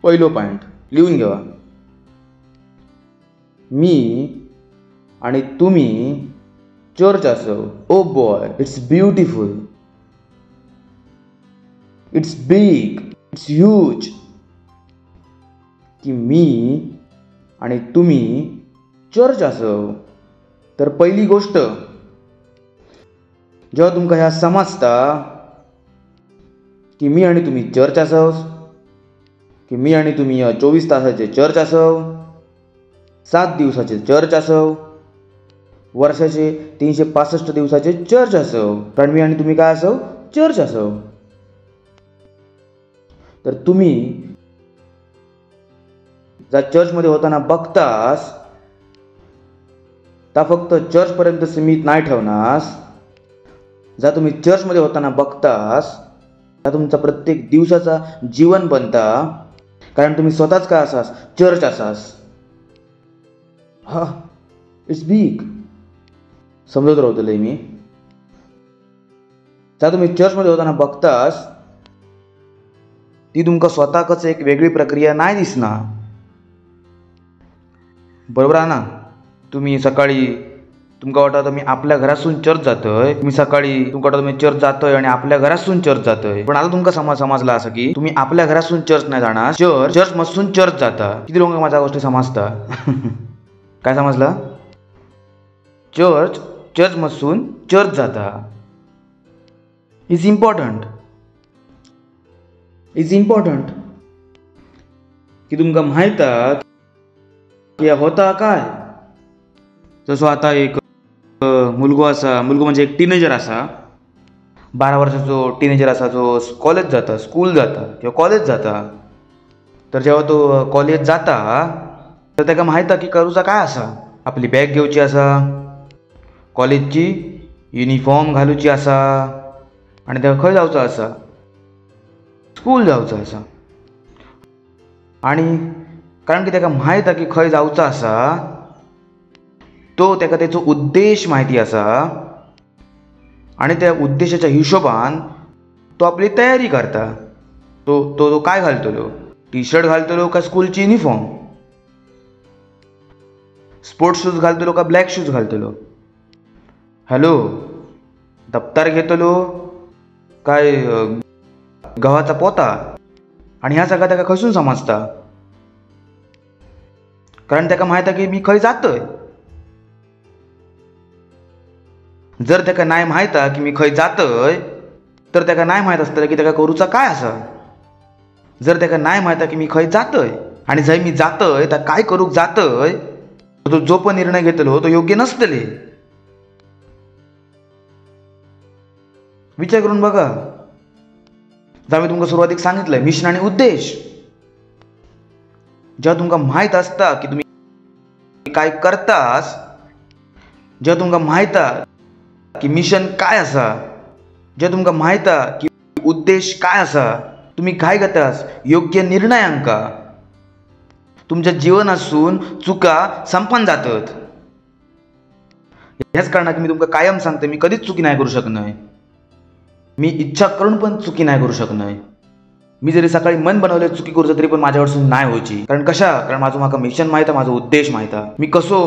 पहिलो पॉइंट लिहून घ्या. मी आणि तुम्ही चर्च असो. Oh boy, it's beautiful, it's big, it's huge. की मी आणि तुम्ही चर्च असो. तर पहिली गोष्ट जेव्हा तुमका ह्या समजता की मी आणि तुम्ही चर्च असो, की मी आणि तुम्ही 24 तासाचे चर्च असो, 7 दिवसाचे चर्च असो, वर्षाचे 365 दिवसाचे चर्च असो, कारण मी आणि तुम्ही काय असो? चर्च असो. तर तुम्ही ज्या चर्चमध्ये होताना बघतास त्या फक्त चर्चपर्यंत सीमित नाही ठेवणास. ज्या तुम्ही चर्चमध्ये होताना बघतास त्या तुमचा प्रत्येक दिवसाचा जीवन बनता, कारण तुम्ही स्वतःच काय असास? चर्च असास. हा, इट्स बिग. समजत राहतले मी. ज्या तुम्ही चर्चमध्ये होताना बघतास ती तुमका स्वतःच एक वेगळी प्रक्रिया नाही दिसणार. बरोबर आहे ना? तुम्ही सकाळी तुमका वाटतं मी आपल्या घरातून चर्च जातोय. तुम्ही सकाळी तुमका वाटतं मी चर्च जातोय आणि आपल्या घरातून चर्च जातोय. पण आता तुमका समजला असं की तुम्ही आपल्या घरातून चर्च नाही जाणार, चर्च मधून चर्च जाता. किती लोक माझ्या गोष्टी समजता? काय समजला? चर्च मधून चर्च जाता. इज इम्पॉर्टंट की तुमका माहित की होता काय. जसो आता एक मुलगो म्हणजे एक टीनेजर असा, 12 वर्षाचो टीनेजर असा जो कॉलेज जाता, स्कूल जाता किंवा कॉलेज जाता. तर जेव्हा तो कॉलेज जाता तर त्याका माहित की करूचा काय असा? आपली बॅग घेवची असा, कॉलेजची युनिफॉर्म घालूची असा आणि तेव्हा खंय जावचा असा? स्कूल जावचा असा. आणि कारण की त्याका माहित की खंय जावचा असा, तो त्याका त्याचो उद्देश माहिती असा आणि त्या उद्देशाच्या हिशोबान तो आपली तयारी करता. तो काय घालतलो? टी शर्ट घालतलो का स्कूलची युनिफॉर्म? स्पोर्ट्स शूज घालतलो का ब्लॅक शूज घालतलो? हॅलो. दप्तर घेतलो काय गव्हाचा पोता? आणि ह्या सगळ्या त्याका खसून समजता, कारण त्याका माहित की मी खंय जातोय. जर त्याका नाही माहित की मी खंय जातोय तर त्याका नाही माहित असतं की त्याका करूचा काय असा. जर त्याका नाही माहित की मी खंय जातोय आणि जर मी जातोय तर काय करूक जातोय, तो जो पण निर्णय घेतलो तो योग्य नसतले. विचार करून बघा. जर मी तुमका सुरुवातीक सांगितलंय मिशन आणि उद्देश. जेव्हा तुमका माहित असता की तुम्ही काय करतास, जेव्हा तुमका माहित की मिशन काय असा, जेव्हा तुमका माहित की उद्देश काय असा, तुम्ही काय करतास? योग्य निर्णयांका तुमच्या जीवनातून चुका संपन जातात. ह्याच कारणाक मी तुमका कायम सांगते, मी कधीच चुकी नाही करू शकणार. मी इच्छा करून पण चुकी नाही करू शकणार. मी जरी सकाळी मन बनवले चुकी करूचं तरी पण माझ्यावरसून नाही व्हायची. कारण माझं माका मिशन माहिती, माझा उद्देश माहिती.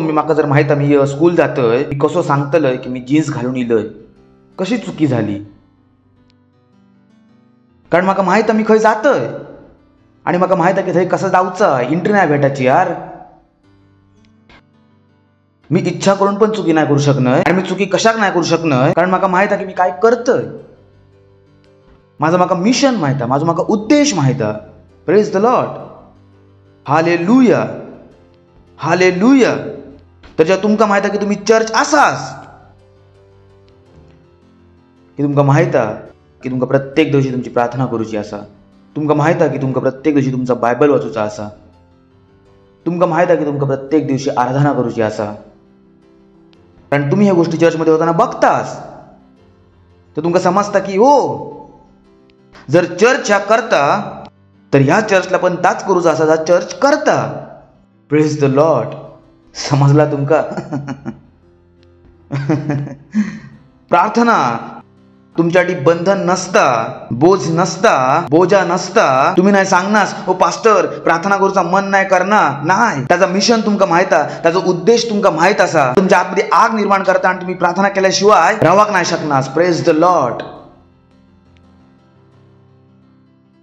मी माका जर माहिती मी स्कूल जातोय, मी कसो सांगतलंय की मी जीन्स घालून इलय, कशी चुकी झाली. कारण माका माहिती मी खंय जातोय आणि माका माहिती की थंय कसं जाऊचा, एंट्री नाही भेटायची यार. मी इच्छा करून पण चुकी नाही करू शकणार. आणि मी चुकी कशाक नाही करू शकणार, कारण माका माहिती की मी काय करतोय. माझं माका मिशन माहिती, माझा माका उद्देश माहिती. Praise the lord. Hallelujah, hallelujah. तर जेव्हा तुमका माहिती की तुम्ही चर्च आसास, की तुमका माहिती की तुमका प्रत्येक दिवशी तुमची प्रार्थना करूची असा, तुमका माहिती की तुमका प्रत्येक दिवशी तुमचा बायबल वाचूचा असा, तुमका माहिती की तुमका प्रत्येक दिवशी आराधना करूची असा. कारण तुम्ही ह्या गोष्टी चर्चमध्ये होताना बघतास, तर तुमका समजता की हो, जर चर्च ह्या करता तर ह्या चर्चला पण ताच करूचा असा जा चर्च करता. Praise the Lord. समजला तुमका? प्रार्थना तुमच्यासाठी बंधन नसता, बोजा नसता. तुम्ही नाही सांगनास हो पास्टर प्रार्थना करूचा मन नाही करणार, नाही. त्याचा मिशन तुमका माहिता, त्याचा उद्देश तुमका माहित असा. तुमच्या आतमध्ये आग निर्माण करता आणि तुम्ही प्रार्थना केल्याशिवाय राहवाक नाही शकनास. Praise the lord.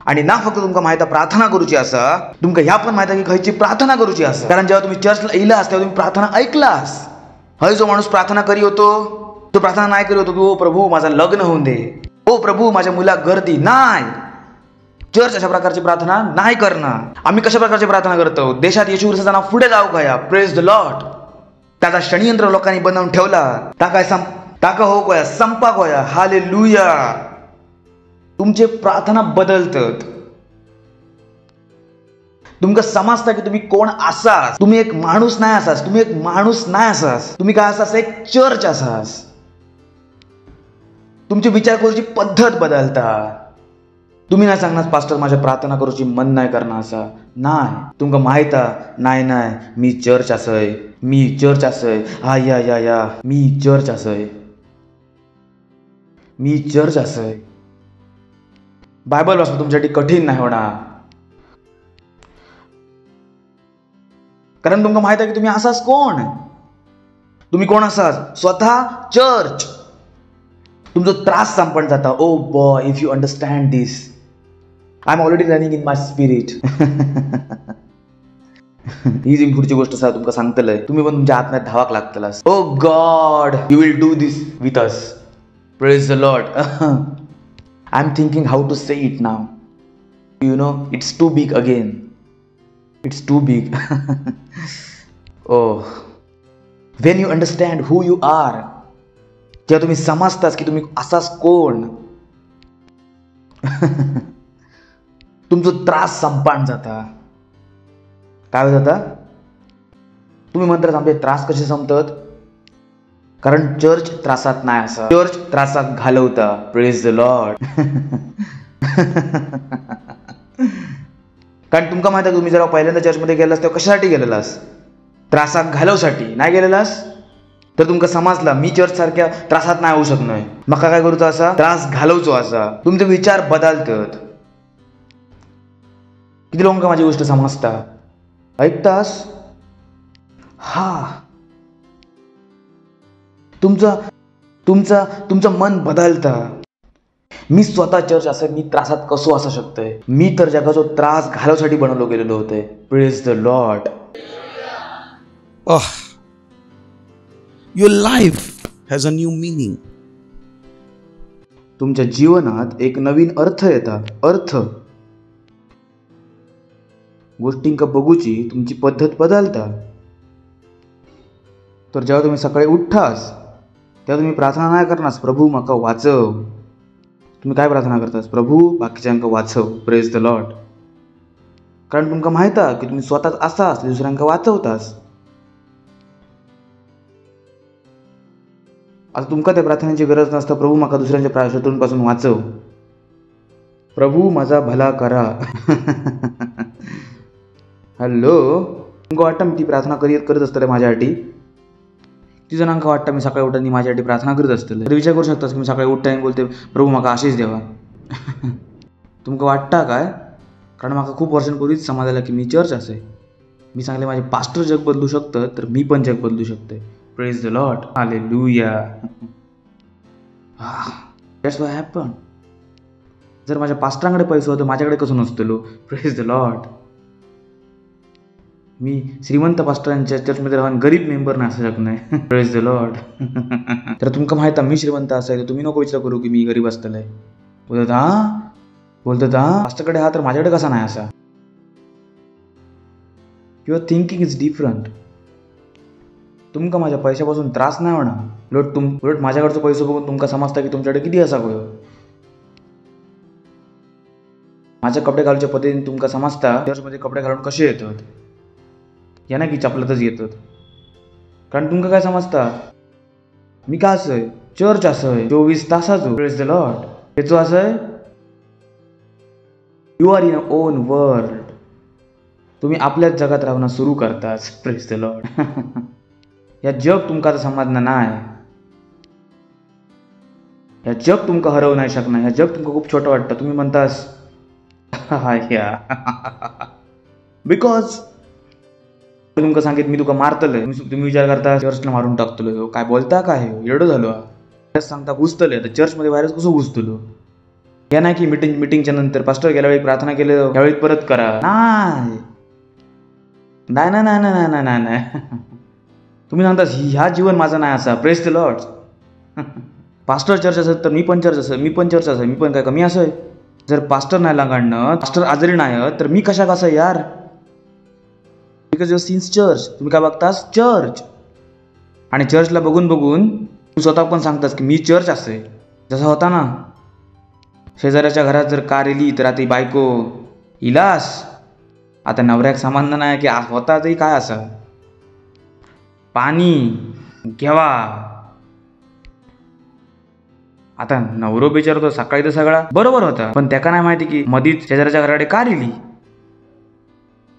आणि ना फक्त तुमका माहिती प्रार्थना करूची असा, तुमका ह्या पण माहिती की खयची प्रार्थना करूची असा. कारण जेव्हा तुम्ही चर्चला येलास तेव्हा तुम्ही प्रार्थना ऐकलास. हय जो माणूस प्रार्थना करी होतो तो प्रार्थना नाही करी होतो की ओ प्रभू माझा लग्न होऊन दे, ओ प्रभू माझ्या मुला गर्दी. नाही, चर्च अशा प्रकारची प्रार्थना नाही करणार. आम्ही कशा प्रकारची प्रार्थना करतो? देशात येशू ख्रिस्ताना पुढे जाऊ खया. Praise the Lord. त्याचा षडयंत्र लोकांनी बनवून ठेवला, टाका हो कोया, संपा कोया. हालेलुया. तुमचे प्रार्थना बदलतात. तुमका समजता की तुम्ही कोण आसास. तुम्ही एक माणूस नाही आसास, तुम्ही एक माणूस नाही आसास, तुम्ही काय आसास? एक चर्च आसास. तुमची विचार करूची पद्धत बदलता. तुम्ही नाही सांगणार पास्टर माझ्या प्रार्थना करूची मन नाही करणार असा. नाही, तुमका माहिता नाही मी चर्च असय, मी चर्च असय. हा या मी चर्च असय, मी चर्च असय. बायबल वाचणं तुमच्यासाठी कठीण नाही होणार. कारण तुमका माहिती आहे की तुम्ही असाच कोण. तुम्ही कोण असाच? स्वतः चर्च. तुमचा त्रास संपण जाता. Oh boy, if you understand this, I am already running in my spirit. ही जी पुढची गोष्ट सर तुमका सांगतलंय, तुम्ही पण तुमच्या आत्म्यात धावाक लागतला. Oh God, you will do this with us. Praise the lord. I'm thinking how to say it now. You know, it's too big again. It's too big. Oh. When you understand who you are, जेव्हा तुम्ही समजतास की तुम्ही असाच कोण, तुमचा त्रास संपान जाता. काय जाता? तुम्ही म्हणतात आमचे त्रास कसे संपतात? कारण चर्च त्रासात नाही असा, चर्च त्रासात घालवता. Praise the lord. कारण तुमका माहिती आहे तुम्ही जरा पहिल्यांदा चर्चमध्ये गेलास तेव्हा कशासाठी गेलेलास? त्रासात घालवसाठी नाही गेलेलास. तर तुमका समजला मी चर्च सारख्या त्रासात नाही होऊ शकणार, मका काय करूचा असा? त्रास घालवचो असा. तुमचे विचार बदलतात. किती लोकांका माझी गोष्ट समजता? ऐकतास? हा, तुमचं मन बदलता. मी स्वतः चर्च असं मी त्रासात कसो असू शकतोय? मी तर जगाचा त्रास घालवसाठी बनवलो गेलेलो होते. Praise the Lord. Your life has a new meaning. तुमच्या जीवनात एक नवीन अर्थ येता. अर्थ गोष्टींका बघूची तुमची पद्धत बदलता. तर जेव्हा तुम्ही सकाळी उठतास तेव्हा तुम्ही प्रार्थना नाही करणार प्रभू माका वाचव. तुम्ही काय प्रार्थना करतास? प्रभू बाकीच्यांका वाचव. Praise the lord. कारण तुमका माहिती आहे की तुम्ही स्वतःच असाच दुसऱ्यांका वाचवतास. आता तुमका त्या प्रार्थनेची गरज नसता प्रभू माका दुसऱ्यांच्या शत्रूंपासून वाचव, प्रभू माझा भला करा. हॅलो, तुमका वाटतं मी ती प्रार्थना करत असताना माझ्यासाठी ती जणांका वाटतं मी सकाळी उठताना माझ्यासाठी प्रार्थना करत असतले. तर विचार करू शकतास की मी सकाळी उठताना बोलते प्रभू म्हाका आशीष देवा. तुमका वाटता काय? कारण म्हाका खूप वर्षांपूर्वीच समजलं की मी चर्च असे. मी सांगले माझे पास्टर जग बदलू शकतं तर मी पण जग बदलू शकते. Praise the lord. Hallelujah. That's what happen. जर माझ्या पास्टरांकडे पैसे होते माझ्याकडे कसं नसतलो. Praise the lord. मी श्रीमंत पास्टरांच्या चर्चमध्ये राहून गरीब मेंबर नाही असू शकत. Praise the lord. तर तुमका माहिती मी श्रीमंत असाय तर तुम्ही नको विचार करू की मी गरीब असतले. बोलतात पास्टरकडे हा तर माझ्याकडे कसा नाही असा. Your thinking is different. तुमका माझ्या पैशापासून त्रास नाही होणार. उलट माझ्याकडचं पैसे बघून तुमका समजता की तुमच्याकडे किती असा गो. माझ्या कपडे घालूच्या पद्धतीने तुमका समजता चर्चमध्ये कपडे घालून कसे येतात. या ना की चपलातच येतात. कारण तुमका काय समजता मी का असय चर्च असय 24 तासाचो. Praise the Lord. हेचो असय you are in a own world. तुम्ही आपल्याच जगात राहणं सुरू करताच. Praise the Lord. या जग तुमका तर समजणार नाही. या जग तुमका हरवू नाही शकणार. या जग तुमका खूप छोटं वाटतं. तुम्ही म्हणतास बिकॉज तुमका सांगित मी तुका मारतले. तुम्ही विचार करता चर्चला मारून टाकतलो. काय बोलता काय एवढं झालो. सांगता घुसतले तर चर्चमध्ये व्हायरस कसं घुसतलो. या नाही की मिटिंगच्या नंतर पास्टर गेल्या वेळी प्रार्थना केलं त्यावेळी परत करा. नाही. तुम्ही सांगता ह्या जीवन माझा नाही असा. Praise the Lord. Pastor church असेल तर मी पण चर्च असेल. मी पण चर्च असेल. मी पण काय कमी असं. जर पास्टर नाही लागाडणं पास्टर आजारी नाही तर मी कशा कसं यार. Because your scenes church. तुम्ही काय बघतास चर्च. आणि चर्चला बघून तू स्वतः पण सांगतास की मी चर्च असे. जसा होता ना शेजाऱ्याच्या घरात जर कार येली तर आता बायको इलास. आता नवऱ्याक सामान्य नाही की होता तरी काय असा. पाणी घ्यावा. आता नवरो विचारतो सकाळी तर सगळा बरोबर होता पण त्याका नाही माहिती की मधीच शेजाऱ्याच्या घराकडे कार येली.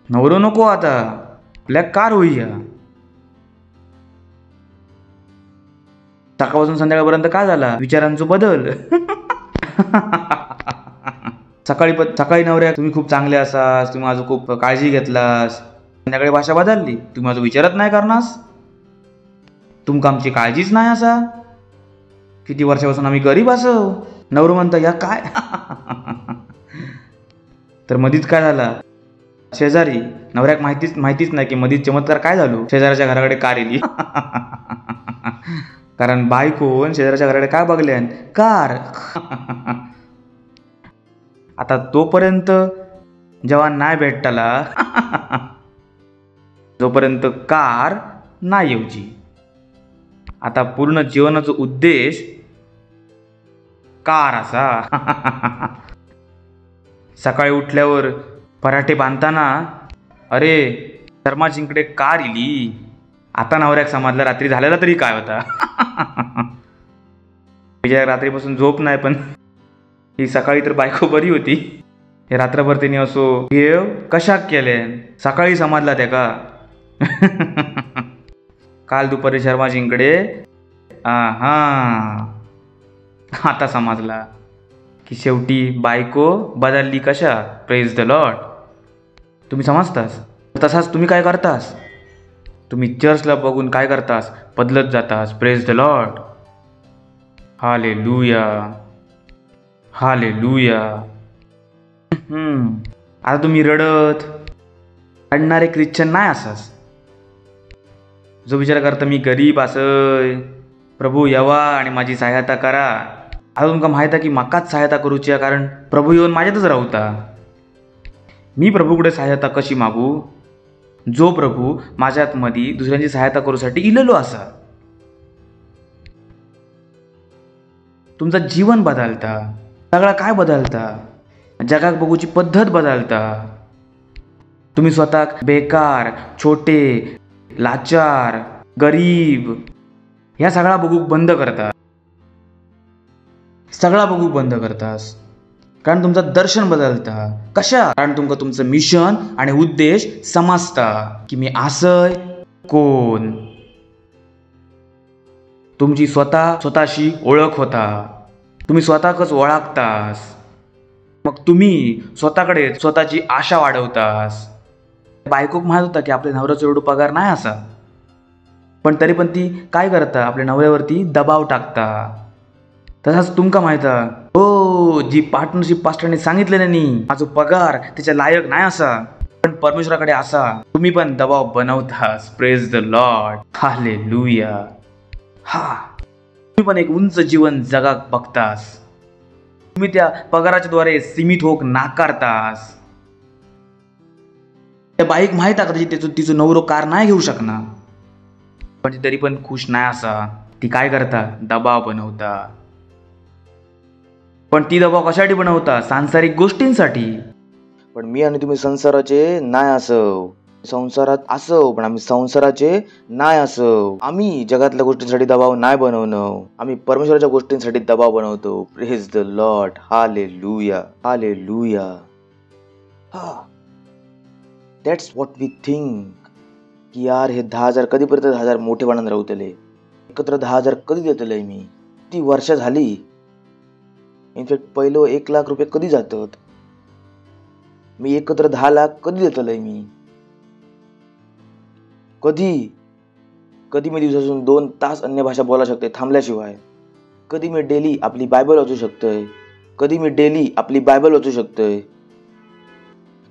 नवरो नको आता ब्लॅक कार होईया. सकाळपासून संध्याकाळपर्यंत काय झाला विचारांचा बदल. सकाळी नवऱ्या तुम्ही खूप चांगले असास. तुम्ही माझं खूप काळजी घेतलास. संध्याकाळी भाषा बदलली. तुम्ही माझं विचारत नाही करणास. तुमका आमची काळजीच नाही असा. किती वर्षापासून आम्ही गरीब असो. नवरो म्हणता या काय. तर मधीच काय झाला शेजारी नवऱ्याक माहितीच नाही की मधीच चमत्कार काय झालो. शेजाऱ्याच्या घराकडे कार येली. कारण बायकोन शेजाऱ्याच्या घराकडे काय बघल्यान कार. आता तोपर्यंत जेव्हा नाही भेटताला जोपर्यंत कार नाही येऊची. आता पूर्ण जीवनाचा उद्देश कार असा. सकाळी उठल्यावर पराठे बांधताना अरे शर्माजींकडे कार इली. आता नवऱ्याक समजला रात्री झालेला तरी काय होता. विजय रात्रीपासून झोप नाही पण ही सकाळी तर बायको बरी होती. हे रात्रभर त्यांनी असो घेव कशाक केले सकाळी समजला त्याका. काल दुपारी शर्माजींकडे आता समजला की शेवटी बायको बदलली कशा. Praise the Lord. तुम्ही समजतास. तसाच तुम्ही काय करतास. तुम्ही चर्चला बघून काय करतास बदलत जातास. Praise the lord. Hallelujah. Hallelujah. आता तुम्ही रडणारे ख्रिश्चन नाही असास. जो विचार करता मी गरीब असय प्रभू यावा आणि माझी सहायता करा. आता तुमका माहित आहे की माकाच सहायता करूची आहे कारण प्रभू येऊन माझ्यातच राहता. मी प्रभूकडे सहायता कशी मागू जो प्रभू माझ्यात मध्ये दुसऱ्यांची सहायता करूसाठी इलेलो असा. तुमचं जीवन बदलता. सगळा काय बदलता. जगाक बघूची पद्धत बदलता. तुम्ही स्वतः बेकार छोटे लाचार गरीब ह्या सगळा बघूक बंद करता. सगळा बघूक बंद करतास कारण तुमचं दर्शन बदलता. कशा कारण तुमचं मिशन आणि उद्देश समजता की मी असय कोण. तुमची स्वतःशी ओळख होता. तुम्ही स्वतःकच ओळखतास. मग तुम्ही स्वतःकडे स्वतःची आशा वाढवतास. बायकोक माहित होता की आपल्या नवऱ्याचा एवढा पगार नाही असा, पण तरी पण ती काय करता, आपल्या नवऱ्यावरती दबाव टाकता. तसाच तुमका माहित हो, जी पार्टनरशिप पास्टरने सांगितलेलं नाही माझा पगार त्याच्या लायक नाही असा, पण परमेश्वराकडे असा, तुम्ही पण दबाव बनवतास. Praise the lord, hallelujah. तुम्ही पण एक उंच जीवन जगाक बघतास. तुम्ही त्या पगाराच्या द्वारे सीमित होक नाकारतास. त्या बाईक माहित आहे का तिचं नवरो कार नाही घेऊ शकणार, पण ती तरी पण खुश नाही असा. ती काय करता, दबाव बनवता. पण ती दबाव कशासाठी बनवता, सांसारिक गोष्टींसाठी. पण मी आणि तुम्ही संसाराचे नाही असव. संसारात असव पण आम्ही संसाराचे नाही असव. आम्ही जगातल्या गोष्टींसाठी दबाव नाही बनवणं, आम्ही परमेश्वराच्या गोष्टींसाठी दबाव बनवतो. Praise the lord, hallelujah, hallelujah. That's what we think की यार हे 10,000 कधीपर्यंत 10,000 मोठेपणाने राहतले, एकत्र 10,000 कधी देतलंय मी, किती वर्ष झाली. इनफॅक्ट पहिलं 1,00,000 रुपये कधी जातात, मी एकत्र 10,00,000 कधी देतलंय मी. कधी मी दिवसातून 2 तास अन्य भाषा बोला शकते थांबल्याशिवाय. कधी मी डेली आपली बायबल वाचू शकतोय. कधी मी डेली आपली बायबल वाचू शकतोय.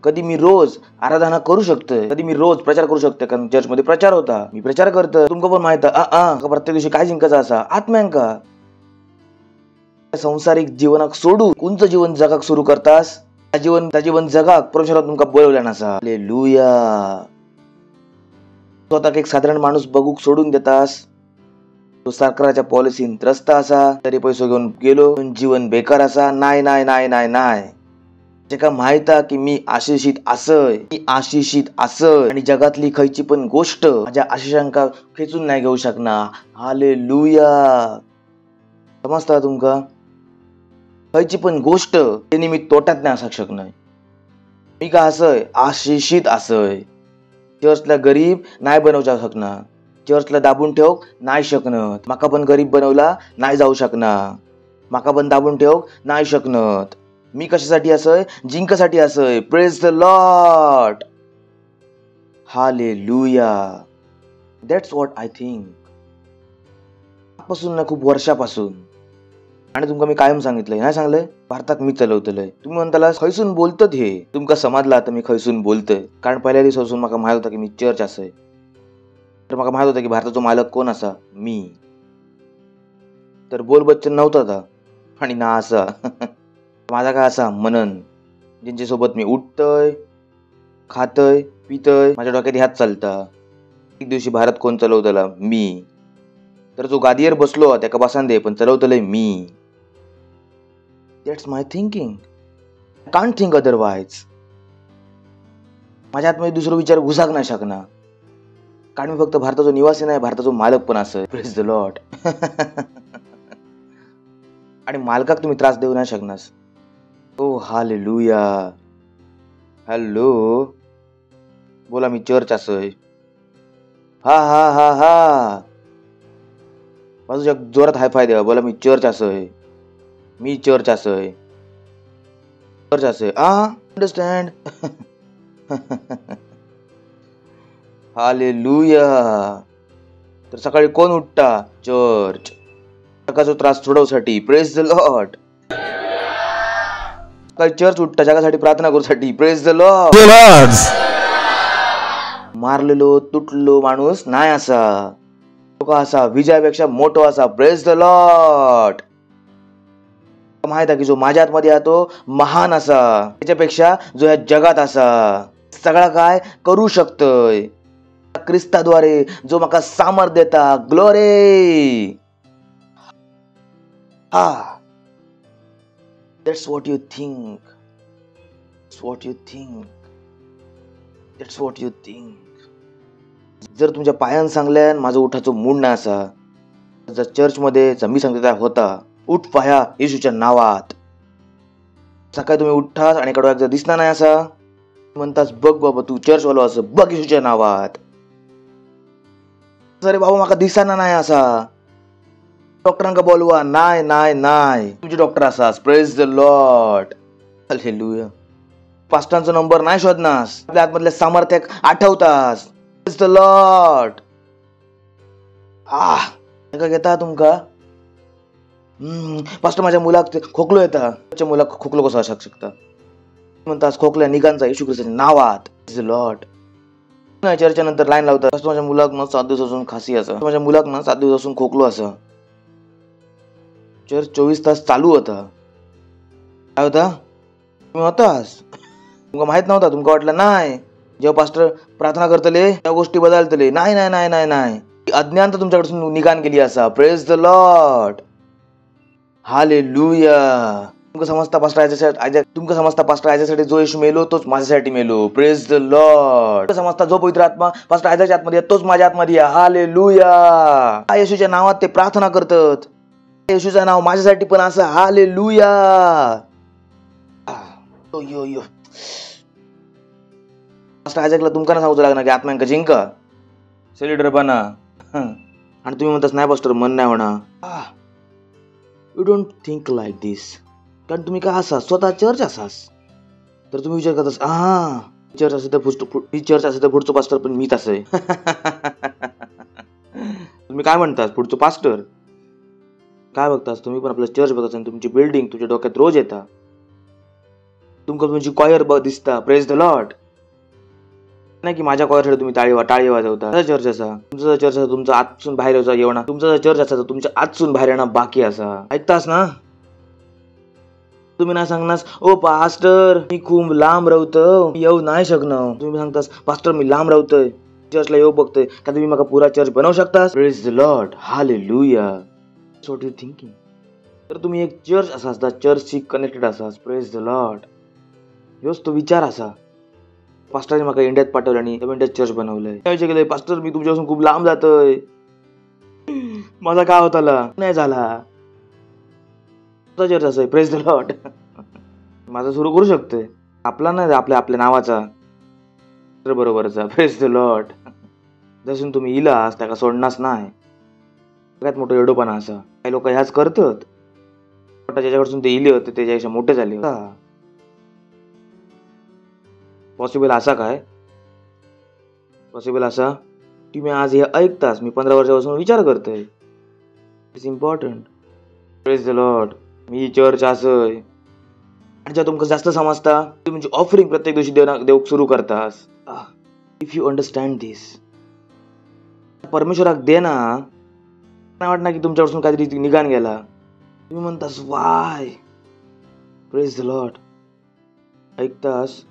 कधी मी रोज आराधना करू शकतोय. कधी मी रोज प्रचार करू शकतोय, कारण चर्चमध्ये प्रचार होता, मी प्रचार करतोय. तुमका पण माहित आहे प्रत्येक दिवशी काय जिंकायचा असा, आत्म्यांका. संसारिक जीवनाक सोडून उंच जीवन जगाक सुरू करतास. त्या जीवन जगाक परमेश्वरान तुमका बोलवल्या नसा. हालेलुया. स्वतःक एक साधारण माणूस बघूक सोडून देतास. तो सरकाराच्या पॉलिसीन त्रस्त असा, तरी पैसे घेऊन गेलो, जीवन बेकार असा. नाही नाही नाही नाही नाही, जेका माहित की मी आशिषित असय आणि जगातली खयची पण गोष्ट माझ्या आशिषांका खेचून नाही घेऊ शकणार. हालेलुया. समजता तुमका, खयची पण गोष्ट त्यांनी मी तोट्यात नाही असू शकणार. मी का असय, आशिषित असय. चर्चला गरीब नाही बनवू शकणार, चर्चला दाबून ठेव नाही शकणार. माका पण गरीब बनवला नाही जाऊ शकणार, माका पण दाबून ठेव नाही शकणार. मी कशासाठी असय, जिंकासाठी असय. Praise the lord, hallelujah. That's what I think. पासून ना, खूप वर्षापासून. आणि तुमका मी कायम सांगितलंय, नाही सांगलंय, भारतात मी चालवतलंय. तुम्ही म्हणताला खैसून बोलतात हे, तुमका समजला आता मी खैसून बोलतोय. कारण पहिल्या दिवसापासून मला माहित होता की मी चर्च असय. तर मला माहित होता की भारताचा मालक कोण असा, मी. तर बोल बच्चन नव्हता आणि ना असा माझा काय असा मनन, ज्यांच्यासोबत मी उठतोय, खातोय, पितोय, माझ्या डोक्यात ह्यात चालता. एक दिवशी भारत कोण चालवतला, मी. तर जो गादीवर बसलो त्याका बसान दे, पण चालवतलंय मी. That's my thinking. I can't think otherwise. माझ्या आतमध्ये दुसरा विचार घुसाक नाही शकणार, कारण मी फक्त भारताचा निवासी नाही, भारताचा मालक पण असं. Praise the lord. आणि मालकाक तुम्ही त्रास देऊ नाही शकणार. ओ हालेलुया. हॅलो, बोला मी चर्च असय. हा हा हा हा, माझं जोरात हाय फाय द्या. बोला मी चर्च असय, मी चर्च असय, चर्च असय. अंडरस्टँड. हालेलुया. तर सकाळी कोण उठता, चर्च. जगाचा त्रास सोडवसाठी. Praise the lord. सकाळी चर्च उठता जगासाठी प्रार्थना करूसाठी. Praise the lord. मारलेलो तुटलो माणूस नाही असा, तो असा विजयापेक्षा मोठो असा. Praise the lord. माहित आहे की जो माझ्या आतमध्ये आहे तो महान असा, त्याच्यापेक्षा जो या जगात असा सगळा काय करू शकतोय ख्रिस्ताद्वारे जो माका सामर्थ देता. Glory. That's what you think. That's what you think. That's what you think. जर तुमच्या पायान सांगल्यान माझं उठाचं मूड नाही असा, जर चर्च मध्ये मी सांगता होता, उठ पाया येशूच्या नावात. सकाळी तुम्ही उठतास आणि कडवा जर दिसणार नाही असा, म्हणतास बघ बाबा तू चर्च वालो असं, बघ येशूच्या नावात. अरे बाबा माका दिसना नाही असा, डॉक्टरांका बोलवा. नाही नाही नाही, तुमचे डॉक्टर असास. Praise the lord. हालेलुया. पास्टांचा नंबर नाही शोधनास, आपल्या आतमधल्या सामर्थ्याक आठवतास. Praise the lord. का घेता तुमका पास्टर माझ्या मुलाक खोकलो येता. त्याच्या मुलाक खोकलो कसं असू शकता म्हणतास? खोकल्या निघांचा येशू ख्रिस्ताच्या नावात. Praise the Lord. नाही चर्चा नंतर लाईन लावतात. पास्टर माझ्या मुलाक ना 7 दिवस असून खासी असं, माझ्या मुलाक ना 7 दिवस असून खोकलो असं. चर्च 24 तास चालू होता. काय होता? तुम्ही होतास, तुमका माहित नव्हता? तुमका वाटलं नाही जेव्हा पास्टर प्रार्थना करतले त्या गोष्टी बदलतले? नाही नाही नाही नाही नाही, अज्ञानता तुमच्याकडून निघान केली असा. Praise the lord. हालेलुया. तुमका समजता पास्टर याच्यासाठी जो येशू मेलो तोच माझ्यासाठी मेलो. Praise the Lord. समजता जो पवित्र आत्मा पास्टर आयजाच्या आतमध्ये तोच माझ्या आतमध्ये आहे. हालेलुया. येशूच्या नावात ते प्रार्थना करतात. येशूचं नाव माझ्यासाठी पण असं. हालेलुया. यो यो. पास्टर आयजाकला तुमका सांगू लागणार की आत्म्यांका जिंका, सेलिडर बना. आणि तुम्ही म्हणतास नाही पास्टर मन नाही होणार. यू डोंट थिंक लाईक दिस. कारण तुम्ही काय असास? स्वतः चर्च असास. तर तुम्ही विचार करतास चर्च असेल तर पुढचं पास्टर पण मीच असं आहे. तुम्ही काय म्हणतास? पुढचं पास्टर काय बघतास? तुम्ही पण आपलं चर्च बघतास आणि तुमची बिल्डिंग तुमच्या डोक्यात रोज येता. तुमका तुमची कॉयर दिसता. Praise the Lord. नाही की माझ्या कॉयरसाठी तुम्ही टाळी वाजवता. चर्च असा तुमचा चर्च असा तुमचा आतसून बाहेर येणार. तुमचा चर्च असा तुमच्या आतसून बाहेर येणार बाकी असा. ऐकतास ना? तुम्ही ना सांगनास ओ पास्टर मी खूप लांब राहतो, येऊ नाही शकणार. तुम्ही सांगतास पास्टर मी लांब राहतोय, चर्चला येऊ बघतोय. का तुम्ही मला पुरा चर्च बनवू शकतास? Praise the lord. Hallelujah. What you thinking? तर तुम्ही एक चर्च असास, त्या चर्चशी कनेक्टेड असास. Praise the lord. ह्योच तो विचार असा. पास्टरने मला इंडियात पाठवलं आणि इंडियात चर्च बनवलंय. काय विचार केलंय? पास्टर मी तुमच्यापासून खूप लांब जातोय, माझा काय होताला नाही झाला. चर्च असं आहे. Praise the lord. माझा सुरू करू शकतोय. आपला नाही, आपल्या नावाचा बरोबरचा. Praise the lord. जसून तुम्ही इलास त्याला सोडणारच नाही. सगळ्यात मोठं एडोपणा असा. काही लोक ह्याच करतात. ज्याच्याकडून ते इले होते त्याच्यापेक्षा मोठे झाले. पॉसिबल असा काय? पॉसिबल असा तुम्ही आज हे ऐकतास. मी 15 वर्षापासून विचार करतोय. It's important. Praise the lord. Me church असय आणि जेव्हा तुमका जास्त समजता तुमची ऑफरिंग प्रत्येक दिवशी देऊ सुरू करतास. इफ यू अंडरस्टँड दिस, परमेश्वराक दे ना. नाही वाटणार की तुमच्यापासून काहीतरी निघान गेला. तुम्ही म्हणतास वाय. Praise the lord. ऐकतास?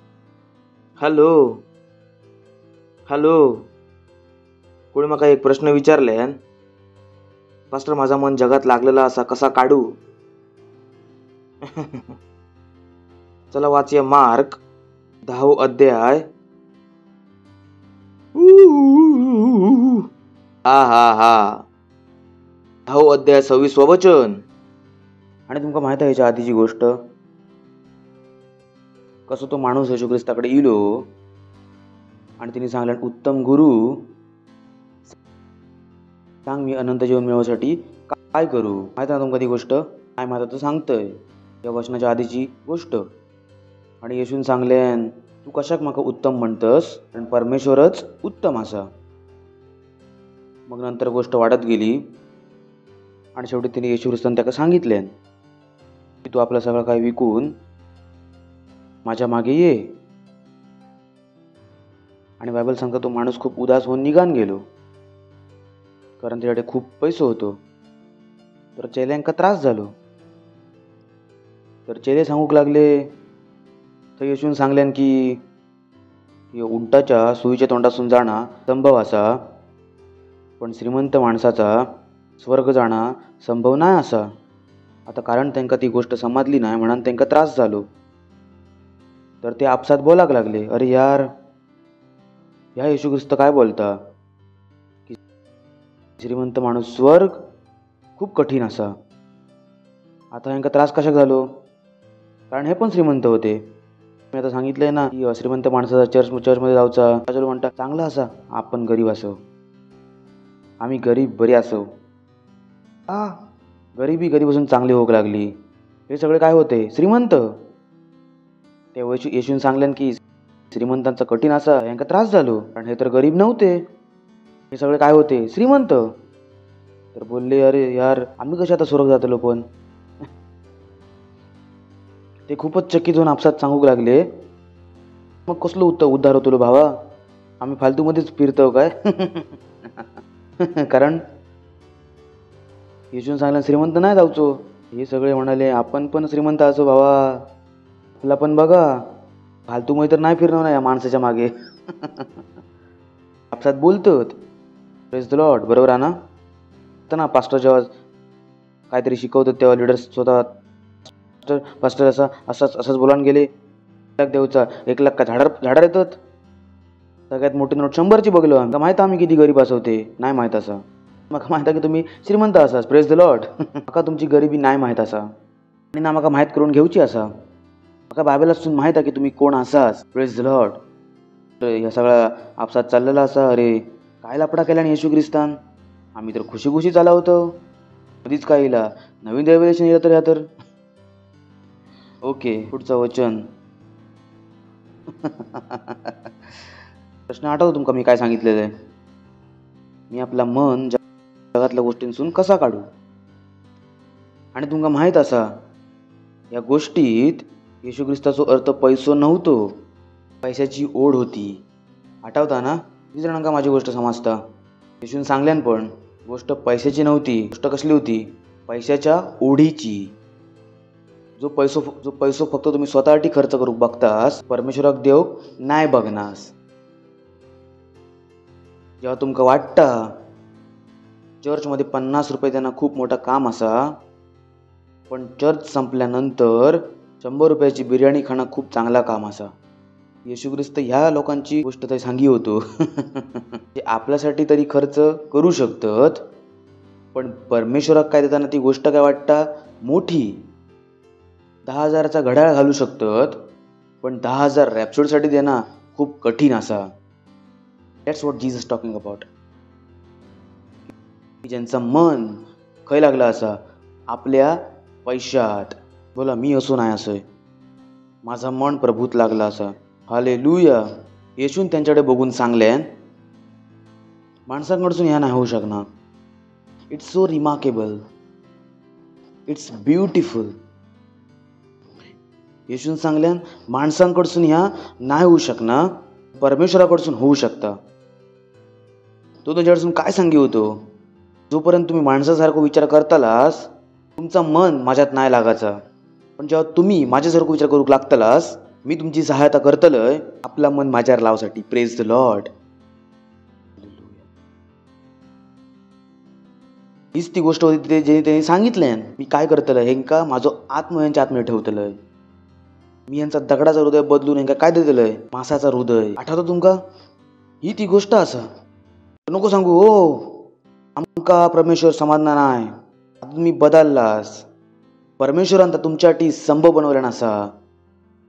Hello hello. कोणी मला एक प्रश्न विचारले, पास्टर माझा मन जगात लागलेला असा कसा काढू? चला वाचूया मार्क 10 अध्याय. हा 10 अध्याय 26 वचन. आणि तुमका माहित आहे याच्या आधीची गोष्ट, कसं तो माणूस येशू ख्रिस्ताकडे इलो आणि तिने सांगलं उत्तम गुरु सांग मी अनंत जीवन मिळवण्यासाठी काय करू? माहिती ना तुमका ती गोष्ट? काय माहिती तर सांगतोय या वचनाच्या आधीची गोष्ट. आणि येशून सांगल्यान तू कशाक माका उत्तम म्हणतस आणि परमेश्वरच उत्तम असा. मग नंतर गोष्ट वाढत गेली आणि शेवटी तिने येशू ख्रिस्तान त्याला सांगितल्यान की तू आपलं सगळं काही विकून माझ्या मागे ये. आणि बायबल सांगता तो माणूस खूप उदास होऊन निघान गेलो, कारण त्याच्याकडे खूप पैसे होतो. तर चेल्यांका त्रास झालो. तर चेले सांगूक लागले, तर येशून सांगल्यान की उंटाच्या सुईच्या तोंडासून जाणा संभव असा, पण श्रीमंत माणसाचा स्वर्ग जाणा संभव नाही असा. आता कारण त्यांका ती गोष्ट समजली नाही म्हणून त्यांका त्रास झालो. तर ते आपसात बोलाक लागले, अरे यार ह्या येशू ख्रिस्त काय बोलता की श्रीमंत माणूस स्वर्ग खूप कठीण असा. आता ह्यांका त्रास कशाक झालो? कारण हे पण श्रीमंत होते. मी आता सांगितलंय ना की श्रीमंत माणसाचा चर्चमध्ये जाऊचा. चलो म्हणता चांगला असा, आपण गरीब असो, आम्ही गरीब बरे असो. गरिबी कधीपासून चांगली होऊ लागली. हे सगळे काय होते? श्रीमंत. ते येशून सांगल्यान की श्रीमंतांचा कठीण असा यांका त्रास झालो, कारण हे तर गरीब नव्हते. हे सगळे काय होते? श्रीमंत. तर बोलले, अरे यार आम्ही कशा आता स्वर्ग जातलो. पण ते खूपच चकित होऊन आपसात सांगूक लागले, मग कसलो उद्धार होतो भावा, आम्ही फालतूमध्येच फिरतो काय? कारण येशून सांगला श्रीमंत नाही जाऊचो. हे सगळे म्हणाले, आपण पण श्रीमंत असो भावा, आपला पण बघा, फालतूमध्ये तर नाही फिरणार ना या माणसाच्या मागे. आपसात बोलतात. Praise the Lord. बरोबर आहे ना? तर ना पास्टर जेव्हा काहीतरी शिकवतात तेव्हा लिडर्स स्वतः पास्टर असंच बोलान गेले, 1 लाख देऊचा 1 लाख का झाडार येतात. सगळ्यात मोठी नोट 100ची बघलो. का माहित आम्ही किती गरीब असवते? नाही माहीत असा. मग माहित की तुम्ही श्रीमंत असाच. Praise the Lord. म्हाका तुमची गरिबी नाही माहीत असा आणि ना म्हाका माहीत करून घेऊची असा. म्हाका बायबलासून माहीत आहे की तुम्ही कोण असाच. Praise the Lord. या सगळ्या आपसात चाललेला असा, अरे काय लपडा केला आणि येशू ख्रिस्तान, आम्ही तर खुशी चाला होतो. कधीच काय येला नवीन रेव्हलेशन येलं तर. या तर ओके, पुढचं वचन. प्रश्न आठवतो तुमका मी काय सांगितलेलं आहे? मी आपला मन जगातल्या गोष्टींसून कसा काढू? आणि तुमका माहीत असा या गोष्टीत येशू ख्रिस्ताचो अर्थ पैसो नव्हतो, पैशाची ओढ होती. आठवता ना? किती जणांका माझी गोष्ट समजता? येशून सांगल्यान पण गोष्ट पैशाची नव्हती. गोष्ट कसली होती? पैशाच्या ओढीची. जो पैसो फक्त तुम्ही स्वतःसाठी खर्च करू बघतास, परमेश्वराक देव नाही बघनास. जेव्हा तुमका वाटता चर्चमध्ये 50 रुपये त्यांना खूप मोठं काम असा, पण चर्च संपल्यानंतर 100 रुपयाची बिर्याणी खाणं खूप चांगला काम असा. येशू ख्रिस्त ह्या लोकांची गोष्ट तरी सांगी होतो. ते आपल्यासाठी तरी खर्च करू शकतात, पण परमेश्वराक काय देताना ती गोष्ट काय वाटता मोठी. 10,000चा घड्याळ घालू शकतात, पण 10,000 रॅप्सोडसाठी देणं खूप कठीण असा. That's what Jesus talking about. ज्यांचं मन खय लागला असा आपल्या पैशात. बोला, मी असो नाही असोय, माझा मन प्रभूत लागला असा. हालेलुया. येशून त्यांच्याकडे बघून सांगल्यान, माणसांकडसून ह्या नाही होऊ शकणार. It's so remarkable, it's beautiful. येशून सांगल्यान माणसांकडसून ह्या नाही होऊ शकणार, परमेश्वराकडसून होऊ शकता. तो तुमच्याकडसून काय सांगी होतो? जोपर्यंत तुम्ही माणसासारखं विचार करतालास तुमचा मन माझ्यात नाही लागायचा, पण जेव्हा तुम्ही माझ्यासारखं विचार करू लागतालास मी तुमची सहायता करतलय आपला मन माझ्यावर लावसाठी. Praise the Lord. हीच ती गोष्ट होती जे त्यांनी सांगितलंय. मी काय करतलंय हेंका माझं आत्म यांच्या आत्म्यात ठेवतलंय. मी यांचा दगडाचा हृदय बदलून हेंका काय देतलंय? मासाचा हृदय. आठवतं तुमका? ही ती गोष्ट असा. नको सांगू हो आमका परमेश्वर समाधान नाही, आता तुम्ही बदललास. परमेश्वरान तर तुमच्यासाठी संभव बनवला नसा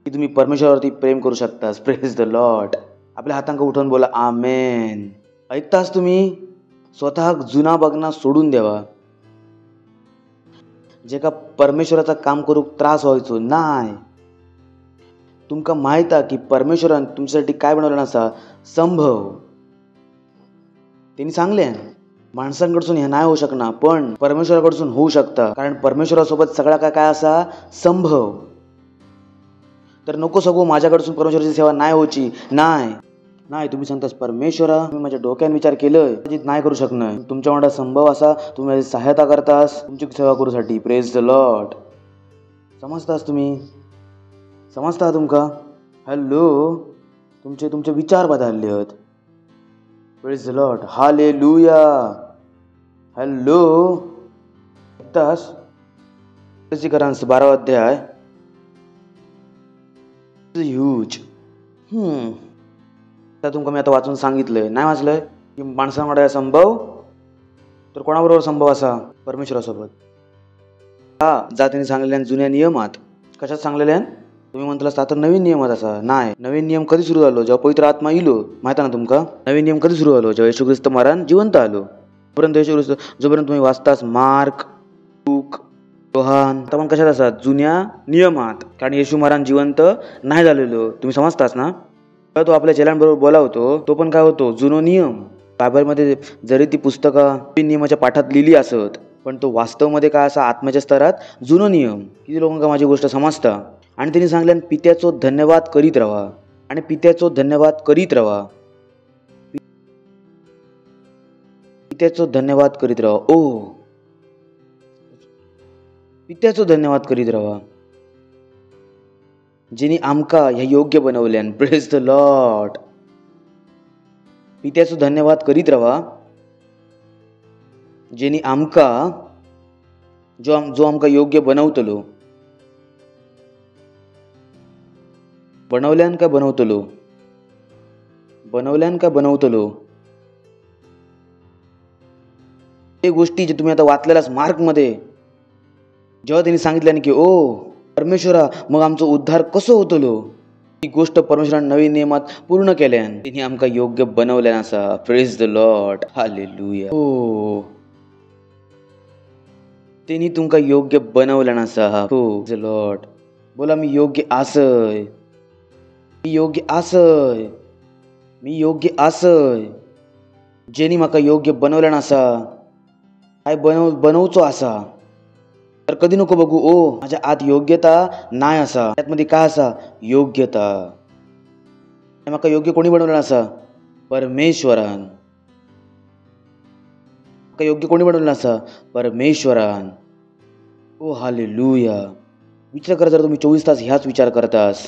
की तुम्ही परमेश्वरावरती प्रेम करू शकतास. Praise the Lord. आपल्या हातांका उठवून बोला आमेन. ऐकतास तुम्ही? स्वतः जुना बघणं सोडून द्यावा. जे का परमेश्वराचा काम करू त्रास व्हायचो नाही. तुमका माहित आहे की परमेश्वरान तुमच्यासाठी काय बनवलं नसा? संभव. त्यांनी सांगले माणसांकडसून हे नाही होऊ शकणार, पण परमेश्वराकडसून होऊ शकता, कारण परमेश्वरासोबत सगळा काय असा? संभव. तर नको सगळं माझ्याकडसून परमेश्वराची सेवा नाही होची. नाही तुम्ही सांगतास परमेश्वरा मी माझ्या डोक्याने विचार केलं नाही करू शकणार. तुमच्या मनात संभव असा तुम्ही माझी सहायता करतास तुमची सेवा करूसाठी. Praise the Lord. समजतास तुम्ही? समजता तुमका? हॅलो, तुमचे विचार बदलले आहेत. Praise the lord. Hallelujah. Hello, ऐकतास? लसीकरण 12 अध्याय. ह्यूज. तर तुमका मी आता वाचून सांगितलंय, नाही वाचलंय की माणसांकडे संभव तर कोणाबरोबर संभव असा? परमेश्वरासोबत. जातीने सांगलेल्या जुन्या नियमात कशात सांगलेल्या? तुम्ही म्हणताला तर नवीन नियमात असा. नाही, नवीन नियम कधी सुरू झालो? जेव्हा पवित्र आत्मा इलो. माहिती ना तुमका? नवीन नियम कधी सुरू झालो? जेव्हा येशू ख्रिस्त मरण जिवंत आलो. जोपर्यंत तुम्ही वाचतास मार्क लूक, योहान आता पण कशात असतात? जुन्या नियमात. कारण येशू महाराज जिवंत नाही झालेलो, तुम्ही समजताच ना. तो आपल्या चेलांबरोबर बोलावतो, तो पण काय होतो? जुनो नियम. बायबलमध्ये जरी ती पुस्तकं नियमाच्या पाठात लिहिली असत, पण तो वास्तवमध्ये काय असा आत्म्याच्या स्तरात जुनो नियम. किती लोकांना माझी गोष्ट समजता. आणि त्यांनी सांगल्यान पित्याचो धन्यवाद करीत राहा. आणि पित्याचो धन्यवाद करीत राहा. पित्याचो धन्यवाद करीत राहा. ओ पित्याचो धन्यवाद करीत राहा, जेनी आमका ह्या योग्य बनवल्यान. Praise the lord. पित्याचो धन्यवाद करीत राहा, जेनी आमका जो आमका योग्य बनवतलो. बनवल्यान काय बनवतलो? बनवल्यान काय बनवतलो? ते गोष्टी जे तुम्ही आता वाचलेलाच मार्कमध्ये, जेव्हा त्यांनी सांगितल्याने की ओ परमेश्वरा मग आमचा उद्धार कसो होतलो, ही गोष्ट परमेश्वरान नवीन नियमात पूर्ण केल्यान. तिने आमका योग्य बनवल्यान असा. Praise the lord. हालेलुया. हो, तिने तुमका योग्य बनवल्यान असा. हो द लॉर्ड. बोला मी योग्य आसय. मी योग्य आसय. मी योग्य आसय. जेनी म्हाका योग्य बनवल्यान असा. काय बनवचो असा. तर कधी नको बघू ओ माझ्या आत योग्यता नाही असा. त्यातमध्ये काय असा? योग्यता. म्हाका योग्य कोणी बनवलं असा? परमेश्वरान. म्हाका योग्य कोणी बनवलं असा? परमेश्वरान. ओ हालेलुया. विचार करा, जर तुम्ही 24 तास ह्याच विचार करतास,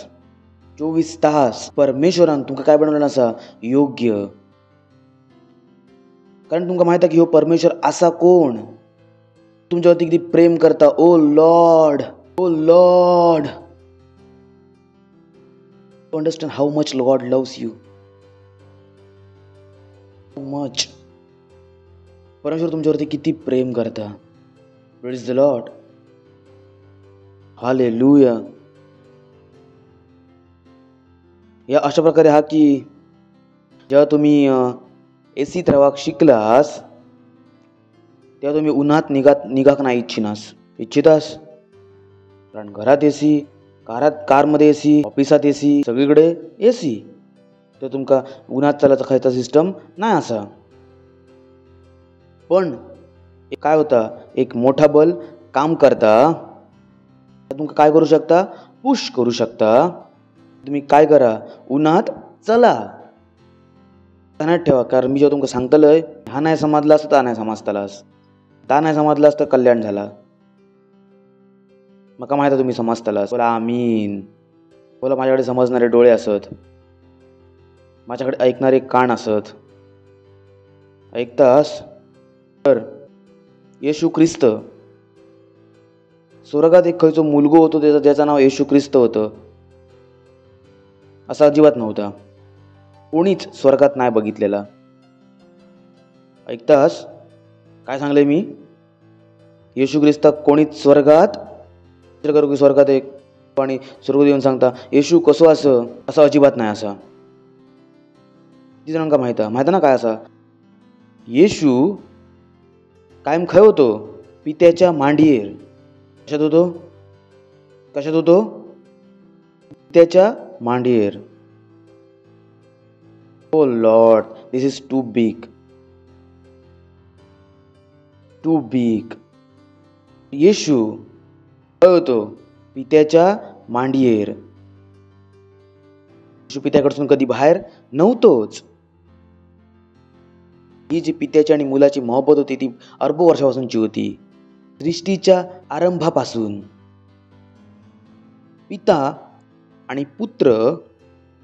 24 तास परमेश्वरान तुमका काय बनवलं असा? योग्य. कारण तुमका माहित आहे की हो परमेश्वर असा कोण तुमच्यावरती किती प्रेम करता. Oh lord, oh lord. To understand how much lord loves you. Much परमेश्वर तुमच्यावरती किती प्रेम करता. Praise the lord. हालेलुया. या अशा प्रकारे हा की जेव्हा तुम्ही एसीत राहाक शिकलास, तेव्हा तुम्ही उन्हात निघाक नाही इच्छितास. कारण घरात एसी, कारमध्ये एसी, ऑफिसात एसी, सगळीकडे एसी. तर तुमका उन्हात चालायचा खायचा सिस्टम नाही असा. पण काय होता, एक मोठा बल काम करता. तुमका काय करू शकता? पुश करू शकता. तुम्ही काय करा? उन्हात चला. ध्यानात ठेवा, कारण मी जेव्हा तुमका सांगतलंय, हा नाही समजला असता ता नाही समजतालास. ता नाही समजला असतं कल्याण झाला. मका माहिती तुम्ही समजतालास. बोला आमीन. बोला माझ्याकडे समजणारे डोळे असत, माझ्याकडे ऐकणारे कान असत. ऐकतास? तर येशू ख्रिस्त स्वर्गात एक खयचो मुलगो होतो, ज्याचं नाव येशू ख्रिस्त होतं. असा अजिबात नव्हता. कोणीच स्वर्गात नाही बघितलेला. ऐकतास काय सांगले मी? येशू ख्रिस्त कोणीच स्वर्गात करू की स्वर्गात एक आणि स्वर्ग येऊन सांगता येशू कसो असं अजिबात नाही. असा किती जणांका माहिती ना काय असा? येशू कायम खय होतो? पित्याच्या मांडीवर. कशात होतो? कशात होतो? पित्याच्या मांडीवर. Oh lord, this is too big. Too big. येशू काय होतो? पित्याच्या मांडीवर. येशू पित्याकडसून कधी बाहेर नव्हतोच. ही जी पित्याची आणि मुलाची मोहब्बत होती ती अरबो वर्षापासूनची होती. सृष्टीच्या आरंभापासून पिता आणि पुत्र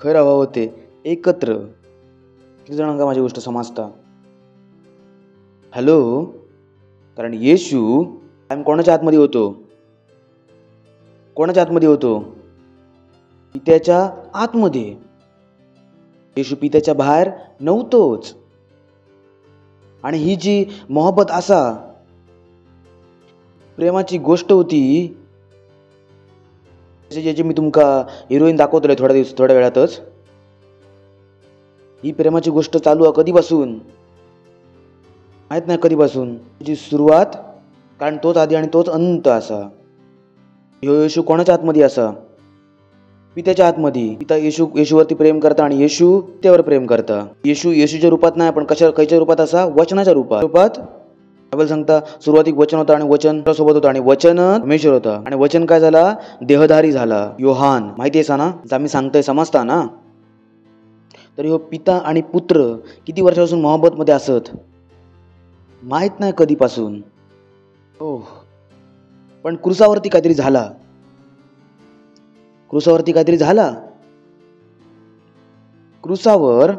खरं हवा होते एकत्र. किती जणांका माझी गोष्ट समजता? हॅलो. कारण येशू कोणाच्या आतमध्ये होतो? कोणाच्या आतमध्ये होतो? पित्याच्या आतमध्ये. येशू पित्याच्या बाहेर नव्हतोच. आणि ही जी मोहब्बत असा प्रेमाची गोष्ट होती, ज्याची मी तुमका हिरोईन दाखवतोय थोड्या वेळातच. ही प्रेमाची गोष्ट चालू आहे कधीपासून माहित नाही. कधीपासून जी सुरुवात कारण तोच आदी आणि तोच अंत असा. ह्यो येशू कोणाच्या आतमध्ये असा? पित्याच्या आतमध्ये. पिता येशूवरती प्रेम करता आणि येशू त्यावर प्रेम करता. येशूच्या रूपात नाही, पण खयच्या रूपात असा? वचनाच्या रूपात. बायबल सांगता सुरुवातीक वचन होता आणि वचन सोबत होता आणि वचन परमेश्वर होता आणि वचन काय झाला? देहधारी झाला. योहान माहिती आहे ना? आम्ही सांगतोय समजता ना? तर ह्यो पिता आणि पुत्र किती वर्षापासून मोहब्बत मध्ये असत माहित नाही कधीपासून. हो, पण क्रुसावरती काहीतरी झाला. क्रुसावर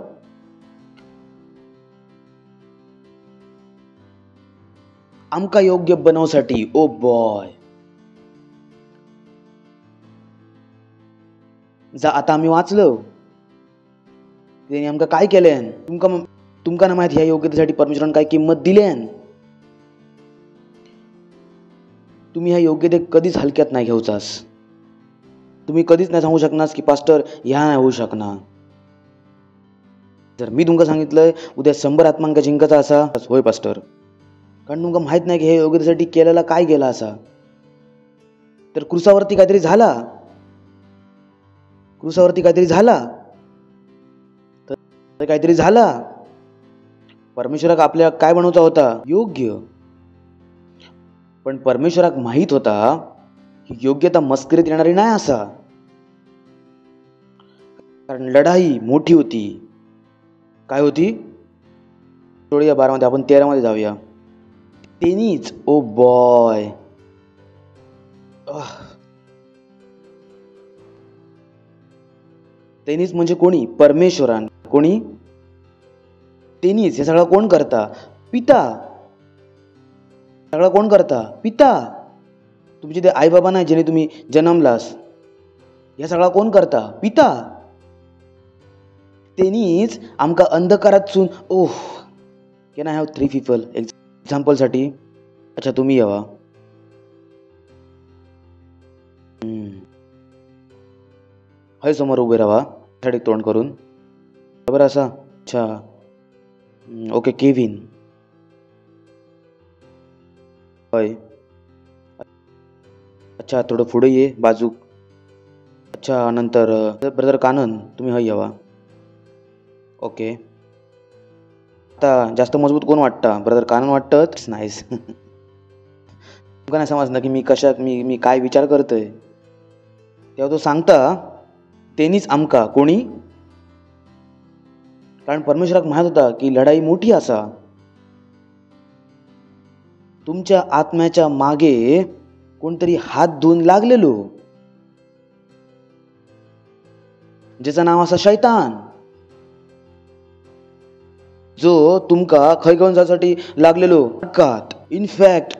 आमका योग्य बनवसाठी. ओ बॉय, आता आम्ही वाचलो त्यांनी आमका काय केल्यान. तुमका ना माहित ह्या योग्यतेसाठी परमेश्वरान काय किंमत दिल्यान. तुम्ही ह्या योग्यते कधीच हलक्यात नाही घेऊचास. तुम्ही कधीच नाही सांगू शकणार की पास्टर ह्या नाही होऊ शकणार. जर मी तुमका सांगितलंय उद्या 100 आत्मांका जिंकायचा असा, होय पास्टर, कारण तुमका माहित नाही की हे योग्यतेसाठी केलेला काय गेला असा. तर क्रुसावरती काहीतरी झाला. परमेश्वराक आपल्या काय बनवता होता? योग्य. पण परमेश्वराक माहित होता ही योग्यता मस्करीत येणारी नाही असा. कारण लढाई मोठी होती. काय होती? 12 मध्ये, आपण 13 मध्ये जाऊया. तेनीच, ओ बॉय, तेनीच म्हणजे कोणी? परमेश्वरान. कोणी? तेनीच. हे सगळं कोण करता? पिता. सगळं कोण करता? पिता. तुमचे ते आई बाबा नाही जेणे तुम्ही जन्मलास, या सगळा कोण करता? पिता. तेनीच आमका अंधकारातून. Oh, can I have 3 people example साठी? अच्छा, तुम्ही यावा. हय समोर उभे राहा, साठी तोंड करून. बरोबर असा? अच्छा, ओके. केविन, हय. अच्छा, थोडं पुढे ये बाजूक. अच्छा, नंतर ब्रदर कानन, तुम्ही हय यावा. ओके. आता जास्त मजबूत कोण वाटतं? ब्रदर कानन वाटतं. नाईस. तुमका नाही समजलं की मी काय विचार करतोय. तेव्हा तो सांगता तेनीच आमका. कोणी? कारण परमेश्वराक माहित होता की लढाई मोठी असा. तुमच्या आत्म्याच्या मागे कोणतरी हात धुवून लागलेलो, ज्याचं नाव असा शैतान, जो तुमका खय घेऊन जाण्यासाठी लागलेलो नरकात. इनफॅक्ट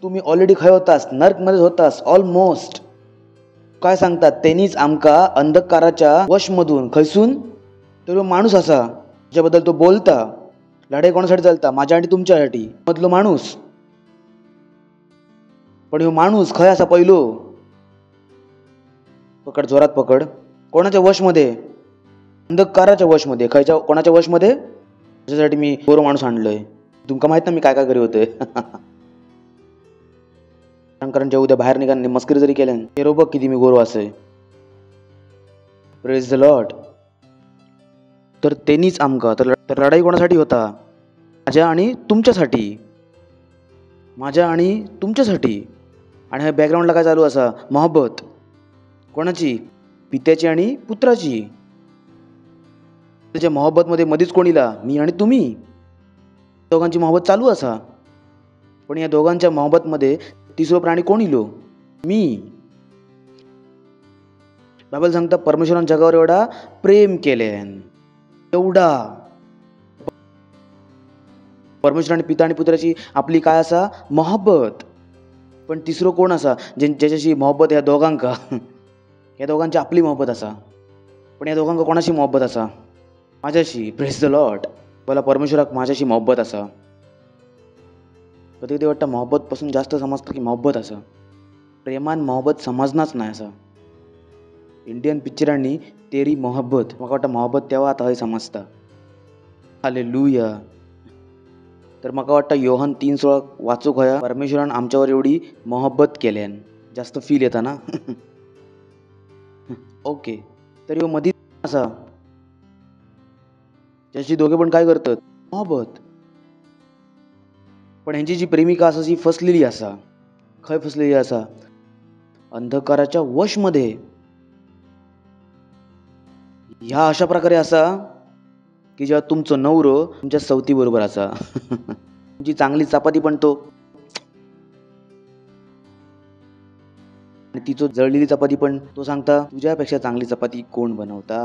तुम्ही ऑलरेडी खय होतास? नर्क मध्ये होतास ऑलमोस्ट. काय सांगतात? त्यांनीच आमका अंधकाराच्या वशमधून, खयसून? तो माणूस असा ज्याबद्दल तो बोलता. लढाई कोणासाठी चालता? माझ्या आणि तुमच्यासाठी. मधलो माणूस. पण ह्यो माणूस खय असा? पहिलो पकड, जोरात पकड. कोणाच्या वशमध्ये? अंधकाराच्या वशमध्ये. खयच्या? कोणाच्या वशमध्ये? त्याच्यासाठी मी गोरो माणूस आणलोय. तुमका माहित ना मी काय करी होते. कारण जेव्हा उद्या बाहेर निघाले मस्करी जरी केल्यान, हे बघ किती मी गोरो असे. Praise the lord. तर त्यांनीच आमका. तर लढाई कोणासाठी होता? माझ्या आणि तुमच्यासाठी. आणि ह्या बॅकग्राऊंडला काय चालू असा? मोहब्बत. कोणाची? पित्याची आणि पुत्राची. त्याच्या मोहब्बत मध्ये मध्येच कोणीला? मी आणि तुम्ही. दोघांची मोहब्बत चालू असा. पण या दोघांच्या मोहब्बत मध्ये तिसरा प्राणी कोण इलो? मी. बायबल सांगता परमेश्वरान जगावर एवढा प्रेम केल्यान. एवढा परमेश्वर आणि पिता आणि पुत्राची आपली काय असा? मोहब्बत. पण तिसरं कोण असा ज्याच्याशी मोहब्बत? या दोघांका. या दोघांची आपली मोहब्बत असा. पण या दोघांका कोणाशी मोहब्बत असा? माझ्याशी. Praise the Lord. मला परमेश्वराक माझ्याशी मोहब्बत असा. कधी कधी वाटतं मोहब्बत पासून जास्त समजतं की मोहब्बत असा. प्रेमान मोहब्बत समजणाच नाही असा. इंडियन पिक्चरांनी तेरी मोहब्बत, मला वाटतं मोहब्बत तेव्हा आता हे समजता. हालेलुया. तर म्हाका वाटतं योहान 3:16 वाचूक होया. परमेश्वरान आमच्यावर एवढी मोहब्बत केल्यान. जास्त फील येता ना. ओके, तर ह्यो मदीं आसा ज्याची दोघे पण काय करतात, मोहब्बत. पण ह्यांची जी प्रेमिका आसा ती फसलेली आसा. खंय फसलेली आसा? अंधकाराच्या वशमध्ये. ह्या अशा प्रकारे आसा की जेव्हा तुमचो नवरो तुमच्या सवती बरोबर आसा. तुमची चांगली चपाती पण तो, आणि तिचो जळलेली चपाती पण तो सांगता तुझ्यापेक्षा चांगली चपाती कोण बनवता.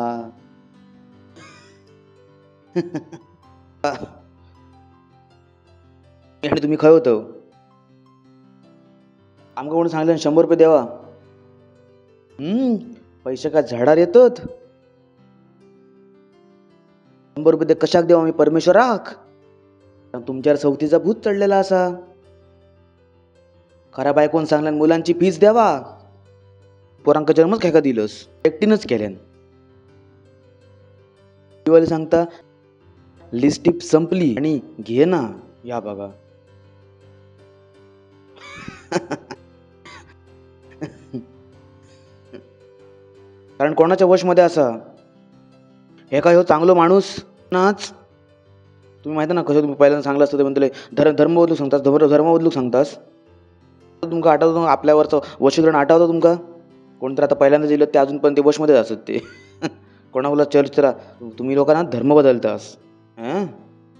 आणि तुम्ही खंय होतो, आमकां कोण सांगलें 100 रुपये देवा. पैसे काय झाडार येतात. 100 रुपये ते कशाक देवा आम्ही परमेश्वराक. तुमच्यावर सवतीचा भूत चढलेला असा. खऱ्या बायकोन सांगल्यान मुलांची फीज द्यावा. पोरांका जन्मच खेका दिलंस, एकटीनच केल्यान. दिवाळी सांगता लिस्टिप संपली आणि घे ना, या बघा. कारण कोणाच्या वशमध्ये असा, हे काय हो चांगलो माणूस नाच. तुम्ही माहिती ना कसं तुम्ही पहिल्यांदा सांगलं असतं ते म्हणतले धर्म बदलूक सांगतास, धर्म बदलूक सांगतास. तुमका आठवतो आपल्यावरचं वशीकरण आठवतं तुमका. कोणतरी आता पहिल्यांदा दिलं ते अजून पण ते वशमध्ये असत ते. कोणा बोला चर्चरा तुम्ही लोकांना धर्म बदलतास,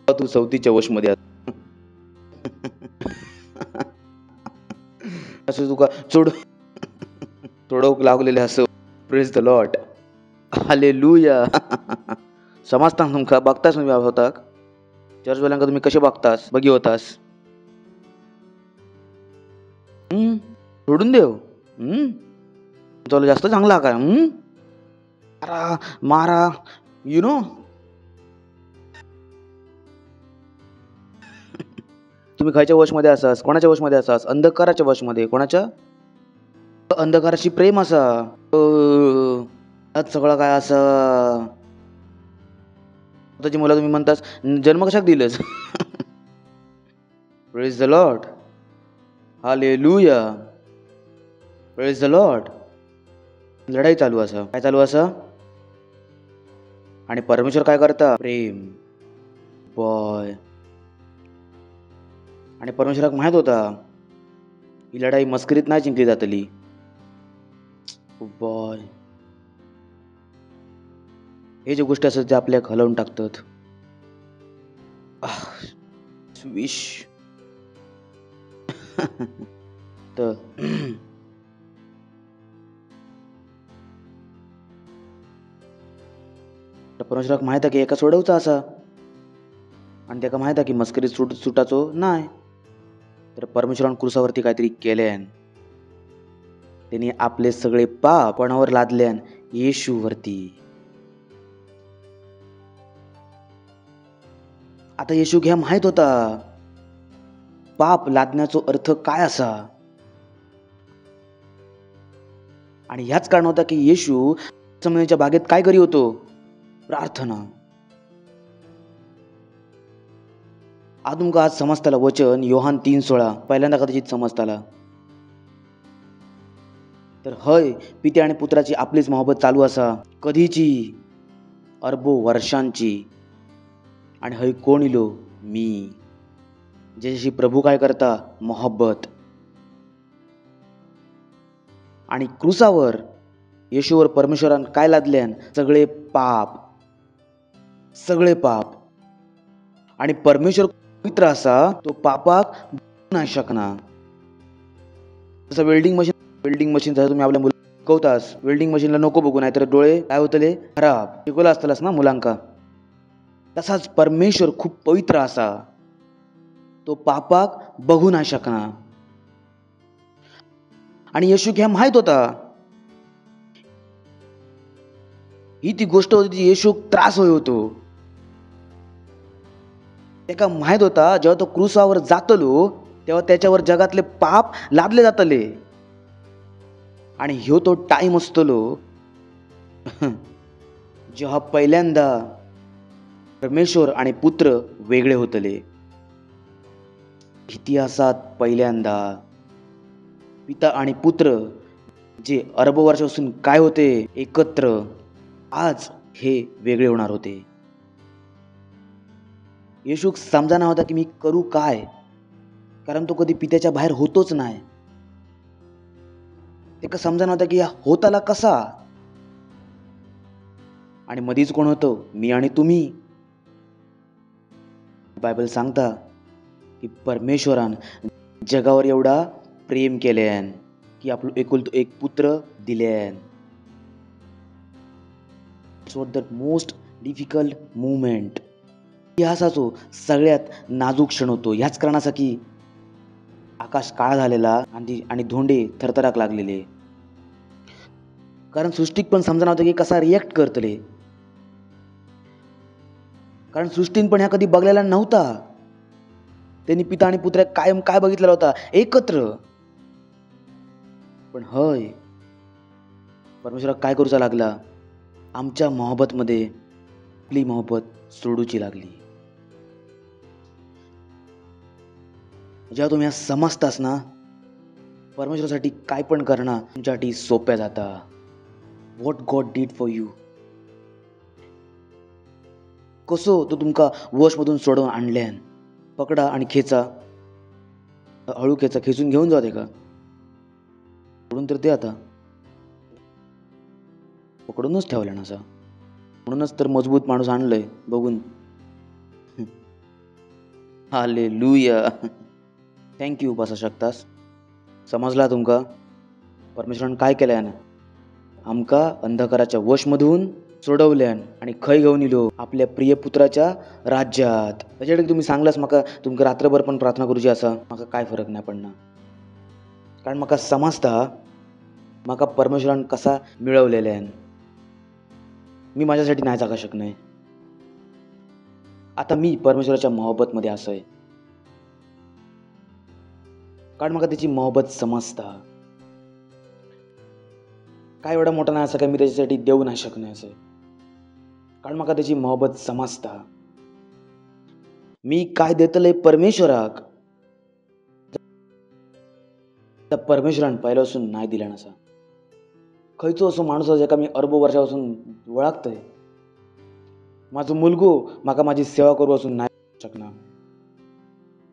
तू सवतीच्या वशमध्ये असं तुका चोडवूक लागलेले असं. Praise the lord, hallelujah. समजता तुमका, बघतास तुम्ही होताक चर्चवाल्यांका तुम्ही कसे बघतास, बघी होतास. सोडून देव, तुला जास्त चांगला काय, मारा यु नो. तुम्ही खायच्या वशमध्ये असास, कोणाच्या वशमध्ये असास, अंधकाराच्या वशमध्ये. कोणाच्या? अंधकाराशी प्रेम असा, सगळं काय असा. त्याची मुलं तुम्ही म्हणतास जन्म कशाक दिलंस. Praise the lord, hallelujah, praise the Lord. लढाई चालू असा. काय चालू असा? आणि परमेश्वर काय करता? प्रेम. बॉय. आणि परमेश्वराक माहित होता ही लढाई मस्करीत नाही जिंकली जातली. बॉय, हे जे गोष्टी असतात ते आपल्याक हलवून टाकतात. विश तर परमेश्वराक माहित आहे की एका सोडवचा असा, आणि त्याका माहित आहे की मस्करीत सुटाचो नाही. तर परमेश्वरान क्रूसावरती काहीतरी केल्यान. त्यांनी आपले सगळे पाप कोणावर लादल्यान? येशूवरती. आता येशू घ्या माहित होता पाप लादण्याचा अर्थ काय असा. आणि ह्याच कारण होता की येशू समन्याच्या बागेत काय करी होतो? प्रार्थना. आज समजताला वचन योहान 3:16 पहिल्यांदा कदाचित समजताला. तर हय पिते आणि पुत्राची आपलीच मोहब्बत चालू असा, कधीची, अरबो वर्षांची. आणि हय कोण इलो? मी, ज्याच्याशी प्रभू काय करता? मोहब्बत. आणि क्रूसावर येशूवर परमेश्वरान काय लादल्यान? सगळे पाप, सगळे पाप. आणि परमेश्वर पवित्र असा, तो पापाक नाही शकणार. जसं वेल्डिंग मशीन जर तुम्ही आपल्या मुलांना शिकवतास, वेल्डिंग मशीनला नको बघू, नाहीतर डोळे काय होतले? खराब. शिकवलं असतलंस ना मुलांका. तसाच परमेश्वर खूप पवित्र असा, तो पापाक बघू नाही शकणार. आणि येशू घ्या माहित होता ही ती गोष्ट होती जी येशू त्रास होय होतो. त्याका माहित होता जेव्हा तो क्रूसावर जातलो तेव्हा त्याच्यावर जगातले पाप लादले जातले. आणि ह्यो तो टाइम असतलो जेव्हा पहिल्यांदा परमेश्वर आणि पुत्र वेगळे होतले. इतिहासात पहिल्यांदा पिता आणि पुत्र जे अरब वर्षापासून काय होते एकत्र, आज हे वेगळे होणार होते. येशू समजाना होता की मी करू काय, कारण तो कधी पित्याच्या बाहेर होतोच नाही. ते समजाना होता की होताला कसा, आणि मधीच कोण होतो, मी आणि तुम्ही. बायबल सांगता की परमेश्वरान जगावर एवढा प्रेम केल्यान की आपलं एकुलतो एक पुत्र दिल्यान. It's what the most difficult movement. इतिहासाचो सगळ्यात नाजूक क्षण होतो. ह्याच कारणासाठी आकाश काळा झालेला आणि धोंडे थरथराक लागलेले, कारण सृष्टीक पण समजा नव्हतं की कसा रिॲक्ट करतले, कारण सृष्टीन पण ह्या कधी बघलेला नव्हता. त्यांनी पिता आणि पुत्र कायम काय बघितलेला होता, एकत्र. पण हय परमेश्वर काय करूचा लागला, आमच्या मोहब्बत मध्ये आपली मोहब्बत सोडूची लागली. जेव्हा तुम्ही समजतास ना, परमेश्वरासाठी काय पण करणं तुमच्यासाठी सोप्या जाता. What God did for you, कसो तो तुमका वश मधून सोडवून आणल्यान. पकडा आणि खेचा, हळू खेचा, खेचून घेऊन जाते का, सोडून तर ते आता पकडूनच ठेवल्या ना असा. म्हणूनच तर मजबूत माणूस आणलंय बघून. हालेलुया. थँक्यू बसा शकतास. समजला तुमका परमेश्वरान काय केल्यान, आमका अंधकाराच्या वशमधून सोडवल्यान आणि खय घेऊन इलो आपल्या प्रिय पुत्राच्या राज्यात. त्याच्याकडे तुम्ही सांगलास माका तुमका रात्रभर पण प्रार्थना करूची असा, माका काय फरक नाही पडणार, कारण माका समजता माका परमेश्वरान कसा मिळवलेल्यान. मी माझ्यासाठी नाही जागा शकणे. आता मी परमेश्वराच्या मोहब्बत मध्ये असय, कारण माका त्याची मोहब्बत समजता. काय एवढा मोठा नाही असं काय मी त्याच्यासाठी देऊ नाही शकणे असं, कारण माका त्याची मोहब्बत समजता. मी काय देतलंय परमेश्वराक, त्या परमेश्वरान पहिल्यापासून नाही दिला नसा. खयचो असो माणूस ज्याका मी अरबो वर्षापासून ओळखतय, माझो मुलगो माका माझी सेवा करू असून नाही शकणार.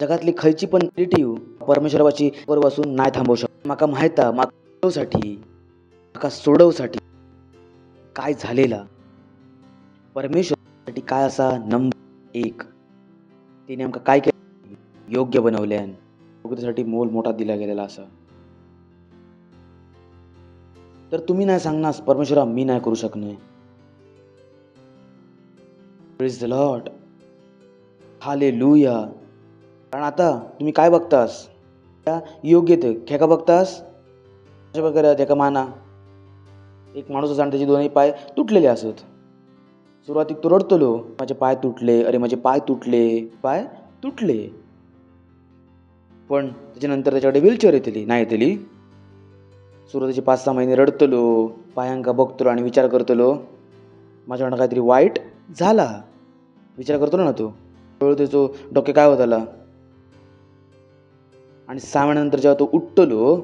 जगातली खयची पण क्रिएटिव्ह परमेश्वराची करूपासून नाही थांबवू शकत. माका माहित माका सोडवसाठी काय झालेला. परमेश्वरासाठी काय असा नंबर 1, तिने आमका काय केलं, योग्य बनवल्यान. योग्यतेसाठी मोल मोठा दिला गेलेला असा. तर तुम्ही नाही सांगणार परमेश्वरा मी नाही करू शकणे. Praise the lord. हालेलुया. कारण आता तुम्ही काय बघतास, योग्यते खेका बघतास. अशा प्रकारे त्याका माना एक माणूस असा त्याचे दोन्ही पाय तुटलेले असत. सुरुवातीक तो रडतलो, माझे पाय तुटले, अरे माझे पाय तुटले, पाय तुटले. पण त्याच्यानंतर त्याच्याकडे व्हीलचेअर येतली नाही येतली. सुरुवातीचे 5-6 महिने रडतलो, पायांका बघतलो आणि विचार करतलो माझ्याकडनं काहीतरी वाईट झाला. विचार करतलो ना तो, हळूहळू त्याचो डोके काय होत आला. आणि 6 महिन्यानंतर जेव्हा तो उठतलो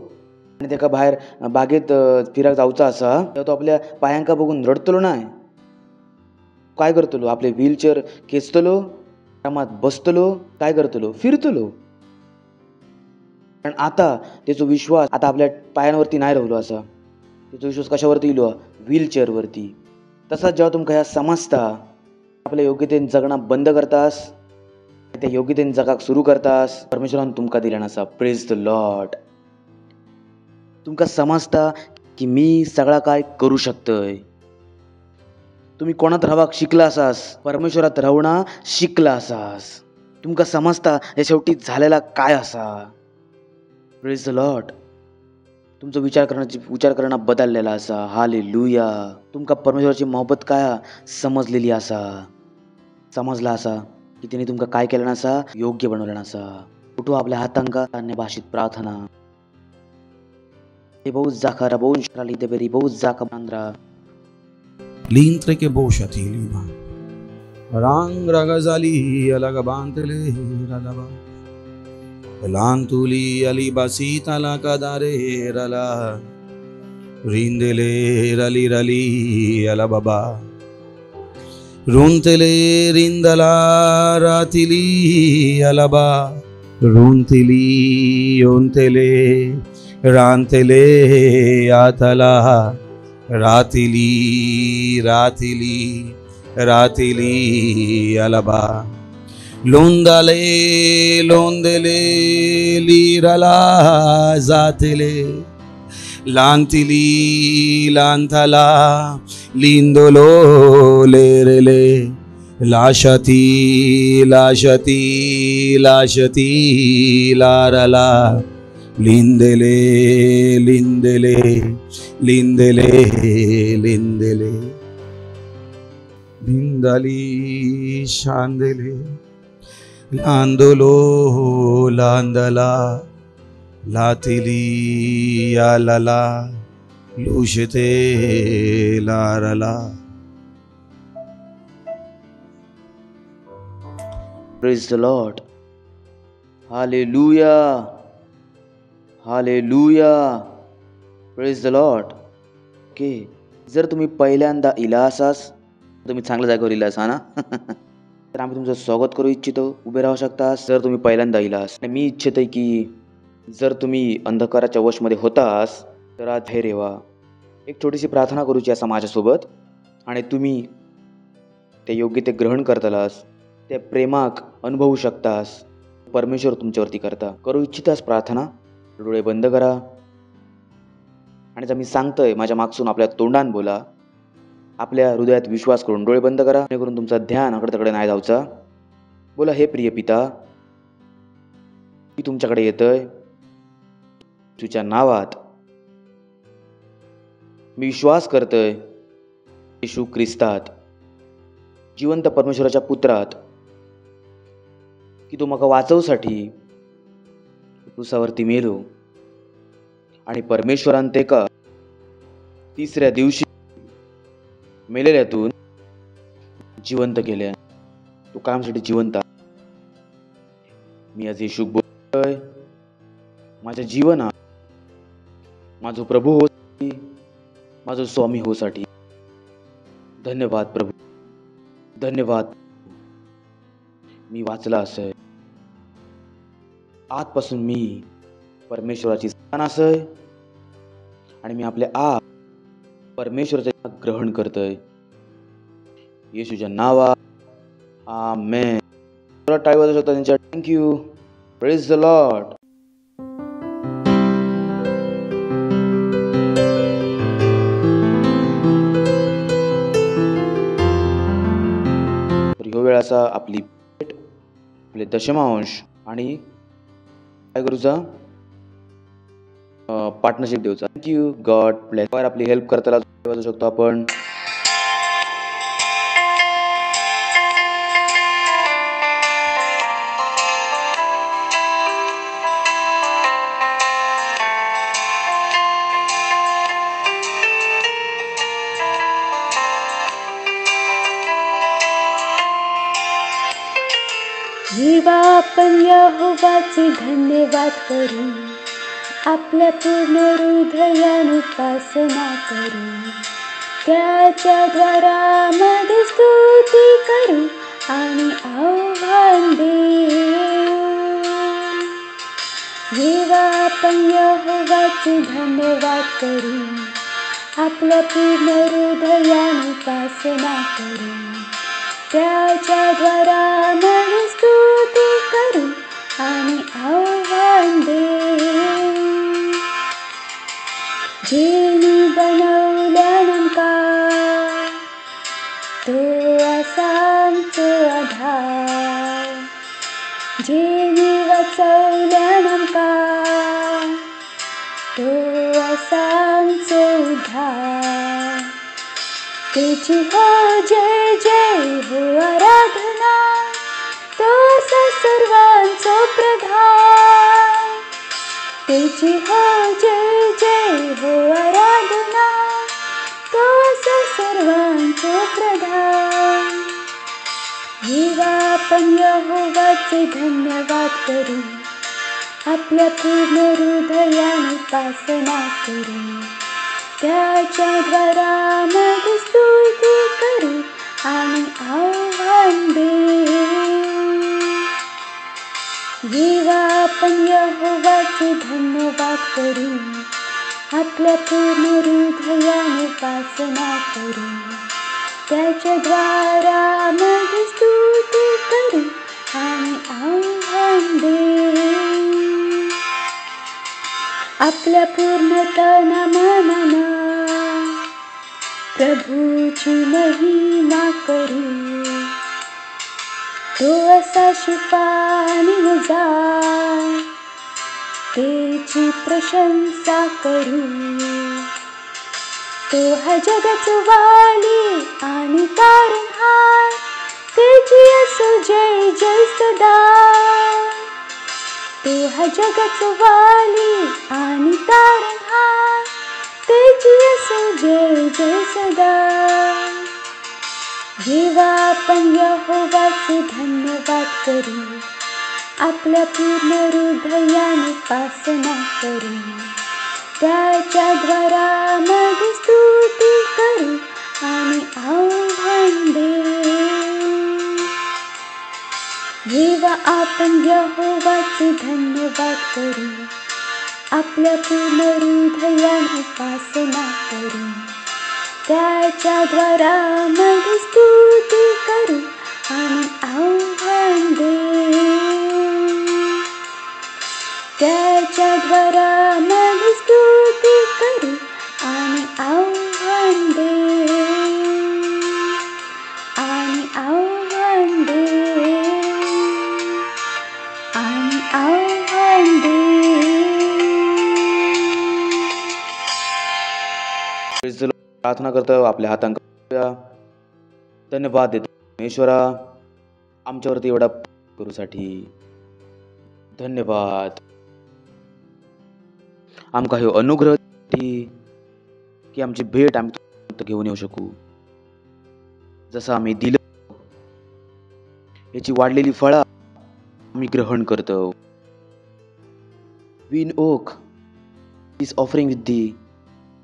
आणि त्याका बाहेर बागेत फिराक जाऊचा असा, तेव्हा तो आपल्या पायांका बघून रडतलो नाही. काय करतलो, आपले व्हीलचेअर खेचतलो, आरामात बसतलो, काय करतलो, फिरतलो. कारण आता त्याचा विश्वास आता आपल्या पायांवरती नाही राहिलो असा. त्याचा विश्वास कशावरती इलो, व्हीलचेअरवरती. तसाच जेव्हा तुमका ह्या समजता, आपल्या योग्यतेने जगणं बंद करतास, त्या योग्यतेने जगाक सुरू करतास, परमेश्वरान तुमका दिला नसा. Praise the Lord. तुमका समजता की मी सगळा काय करू शकतोय. तुम्ही कोणात राहावाक शिकला असास, परमेश्वरात राहणं शिकला असास. तुमका समजता या शेवटी झालेला काय असा. Praise the Lord. तुमचा विचार करणं बदललेला असा. हालेलुया. तुमका परमेश्वराची मोहब्बत काय समजलेली असा, समजला असा की तिने तुमका काय केलं नसा, योग्य बनवलं नसा. उठू आपल्या हातांका अन्य भाषेत प्रार्थना. बहुत जाखा बहुत शराली देबेरी बहुत जाका Mandre L'intre che bosciati lima. Rang ragazali alaga bantele radaba. लांतुली Ali बसीतला कदारे रला रिंदले रली रली अला बाबा रुंतले रिंदला रातिली अलबा रुंतिली योंतले रांतले आतला रातिली रातिली रातिली अलबा लोंदले लोंदले लीरला जातले लांतिली लांतला लिंदोलो लेरले लाशती लाशती लाशती लारला लिंदले लिंदले लिंदले लिंदले लिंदली शांदले लांदोलो लांदला लातिली आलला लुशते लारला. Praise the lord. Hallelujah hallelujah. Praise the lord. Okay, जर तुम्ही पहिल्यांदा इला असास तुम्ही चांगल्या जागेवर इलास हा ना. तर आम्ही तुमचं स्वागत करू इच्छितो. उभे राहू शकतास जर तुम्ही पहिल्यांदा इलास. मी इच्छित आहे की जर तुम्ही अंधकाराच्या वशमध्ये होतास तर आज हे रेवा एक छोटीशी प्रार्थना करूची असा माझ्यासोबत, आणि तुम्ही ते योग्य ते ग्रहण करतालास, त्या प्रेमाक अनुभवू शकतास. परमेश्वर तुमच्यावरती करता. करू इच्छितास प्रार्थना. डोळे बंद करा आणि जर मी सांगतोय माझ्या मागसून आपल्या तोंडान बोला. आपल्या हृदयात विश्वास करून डोळे बंद करा, जेणेकरून तुमचा ध्यान अकडे तिकडे नाही जाऊचा. बोला, हे प्रिय पिता, मी तुमच्याकडे येतोय. तुझ्या नावात मी विश्वास करतोय येशू ख्रिस्तात, जिवंत परमेश्वराच्या पुत्रात, की तो म्हाका वाचवसाठी क्रूसावरती मेलो आणि परमेश्वरान तेका तिसऱ्या दिवशी मेलेल्यातून जिवंत केल्या. तो कायमसाठी जिवंत. मी आज येशूक बोलतोय माझ्या जीवनात माझो प्रभू होसाठी, माझो स्वामी होसाठी. धन्यवाद प्रभू, धन्यवाद. मी वाचला असय. आजपासून मी परमेश्वराची संतान असय आणि मी आपल्या आप परमेश्वराचे ग्रहण करतोय. येशूच्या नावात आमेन. टाळी वाजवू शकता त्यांच्या. थँक्यू. Praise the Lord. ह्यो वेळ असा आपली भेट, आपले दशमांश आणि काय करूचा पार्टनरशिप देऊचा. थँक्यू. God bless. आपली हेल्प करताना वाजवू शकतो आपण. जेव्हा आपण यहोवाचे धन्यवाद करू, आपल्या पूर्ण हृदयाने उपासना करू, त्याच्या द्वारामध्ये स्तुती करू आणि आव्हान देऊ. जेव्हा आपण यहोवाचे धन्यवाद करू, आपल्या पूर्ण हृदयाने उपासना करू, त्याच्या द्वारामध्ये स्तुती करू आणि आव्हान देऊ. जेनी बनवल्या नमका तो असा आमचो आधार, जेनी वाचवल्या नमका तो असा आमचो उद्धार. तेची हो जय जय हो आराधना, तो सर्वांचो प्रधान. तेची हो जय जय हो आराधना, तो सर्वांचो प्रधान. जेव्हा आपण यहोवाचे धन्यवाद करू, आपल्या पूर्ण हृदयाने उपासना करू, त्याच्या द्वारामध्ये स्तुती करू आणि आव्हान देऊ. जेव्हा आपण यहोवाचे धन्यवाद करू, आपल्या पूर्ण हृदयाने उपासना करू, त्याच्या द्वारामध्ये स्तुती करू आणि आव्हान देऊ. आपल्या पूर्ण तना मनानं प्रभूची महिमा करू, तो असा शिफानी हजार, त्याची प्रशंसा करू. तो हा जगाचा वाली आणि तारणहार, त्याची असो जय जय सदा. तो हा जगाचा वाली आणि तारणहार, त्याची असो जय जय सदा. जेव्हा आपण यहोवाचे धन्यवाद करू, आपल्या पूर्ण हृदयाने उपासना करू, त्याच्या द्वारामध्ये स्तुती करू आणि आव्हान देऊ. जेव्हा आपण यहोवाचे धन्यवाद करू, आपल्या पूर्ण हृदयाने उपासना करू, त्याच्या द्वारामध्ये स्तुती करू आणि आव्हान देऊ. त्याच्या द्वारामध्ये स्तुती करू आणि आव्हान देऊ आणि आव्हान देऊ आणि आव्हान देऊ. प्रार्थना करतो, आपल्या हातांक धन्यवाद देतो परमेश्वरा आमच्यावरती एवढा करूसाठी. धन्यवाद आमका ह्यो अनुग्रह की आमची भेट आम्ही घेऊन येऊ शकू. जसं आम्ही दिलं याची वाढलेली फळं आम्ही ग्रहण करतो. Win oak is offering with the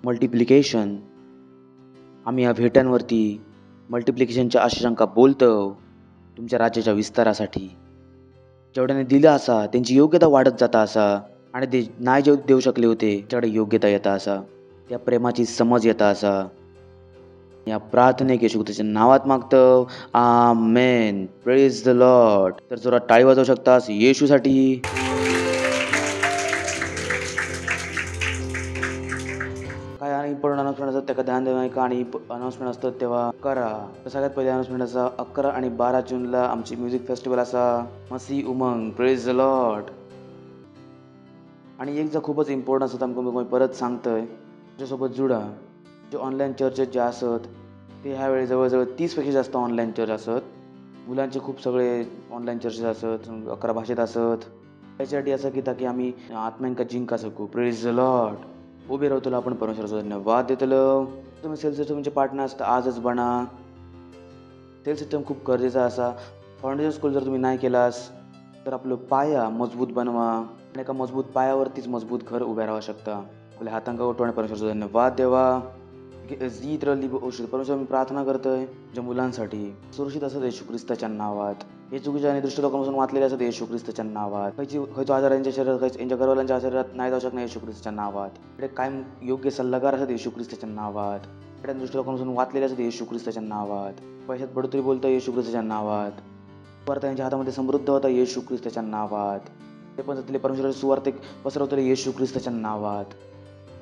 multiplication. आम्ही या भेटांवरती मल्टिप्लिकेशनच्या आशंका बोलतो तुमच्या राज्याच्या विस्तारासाठी. जेवढ्याने दिलं असा त्यांची योग्यता वाढत जाता असा आणि ते नाही जे देऊ शकले होते त्याच्याकडे योग्यता येता असा, त्या प्रेमाची समज येता असा. या प्रार्थनेक येशू ख्रिस्ताच्या नावात मागतो, आमेन. Praise the lord. तर जोरात टाळी वाजवू शकतास येशूसाठी. काय आणि इम्पॉर्टंट अनाउन्समेंट असतात त्याला ध्यान देऊ नका आणि अनाउन्समेंट असतात तेव्हा करा. तर सगळ्यात पहिले अनाउन्समेंट असा 11 आणि 12 जूनला आमची म्युझिक फेस्टिवल असा Masih Umang. Praise the lord. आणि एक जर खूपच इम्पॉर्टंट असत आमकां परत सांगतोय, त्याच्यासोबत जुडा. जे ऑनलाईन चर्चेस जे असत ते ह्यावेळी जवळजवळ 30पेक्षा जास्त ऑनलाईन चर्च असत. मुलांचे खूप सगळे ऑनलाईन चर्चेस असत, 11 भाषेत असत. त्याच्यासाठी असं की ताकी आम्ही आत्म्यांका जिंका शकू. Praise the Lord. उभे राहतो आपण परमेश्वराचा धन्यवाद देतलो. तुम्ही सेल्फ सिस्टम तुमचे पार्टनर असता आजच बना. सेल्फ सिस्टम खूप गरजेचा असा. फाउंडेशन स्कूल जर तुम्ही नाही केलास तर आपलं पाया मजबूत बनवा आणि एका मजबूत पायावरतीच मजबूत घर उभे राहू शकता. आपल्या हातांका उठवा आणि परमेश्वराचा धन्यवाद देवा. परमेश्वर मी प्रार्थना करतोय ज्या मुलांसाठी सुरक्षित असत येशू ख्रिस्ताच्या नावात. हे चुकीच्या आणि दुष्ट लोकांपासून वाचलेले असत येशू ख्रिस्ताच्या नावात. खयचो आजार यांच्या शरीरात यांच्या घरवाल्यांच्या शरीरात नाही जाऊ शकणार येशू ख्रिस्ताच्या नावात. इकडे कायम योग्य सल्लागार असत येशू ख्रिस्ताच्या नावात. इकडे दुष्ट लोकांपासून वाचलेले असत येशू ख्रिस्ताच्या नावात. पैशात बढोतरी बोलतो येशू ख्रिस्ताच्या नावात. सुवार्थ यांच्या हातामध्ये समृद्ध होता येशू ख्रिस्ताच्या नावात. ते पण तिथले परमेश्वराचे सुवार्थ पसरवतले येशू ख्रिस्ताच्या नावात.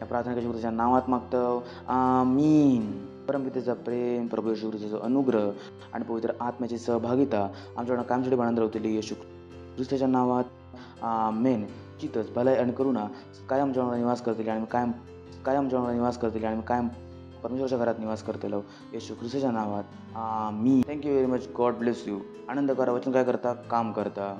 या प्रार्थना येशू ख्रिस्ताच्या नावात मागतो, आमीन. परमपितेचा प्रेम, प्रभू येशू ख्रिस्ताचा अनुग्रह आणि पवित्र आत्म्याची सहभागिता आमच्याकडे कायमसाठी बनत राहतील येशू ख्रिस्ताच्या नावात. आमेन. चितच भलाई आणि करुणा कायम आमच्याकडे निवास करतील आणि कायम आमच्याकडे निवास करतील आणि कायम परमेश्वराच्या घरात निवास करतील येशू ख्रिस्ताच्या नावात. आमीन. Thank you very much. God bless you. आनंद करा. वचन काय करता? काम करता.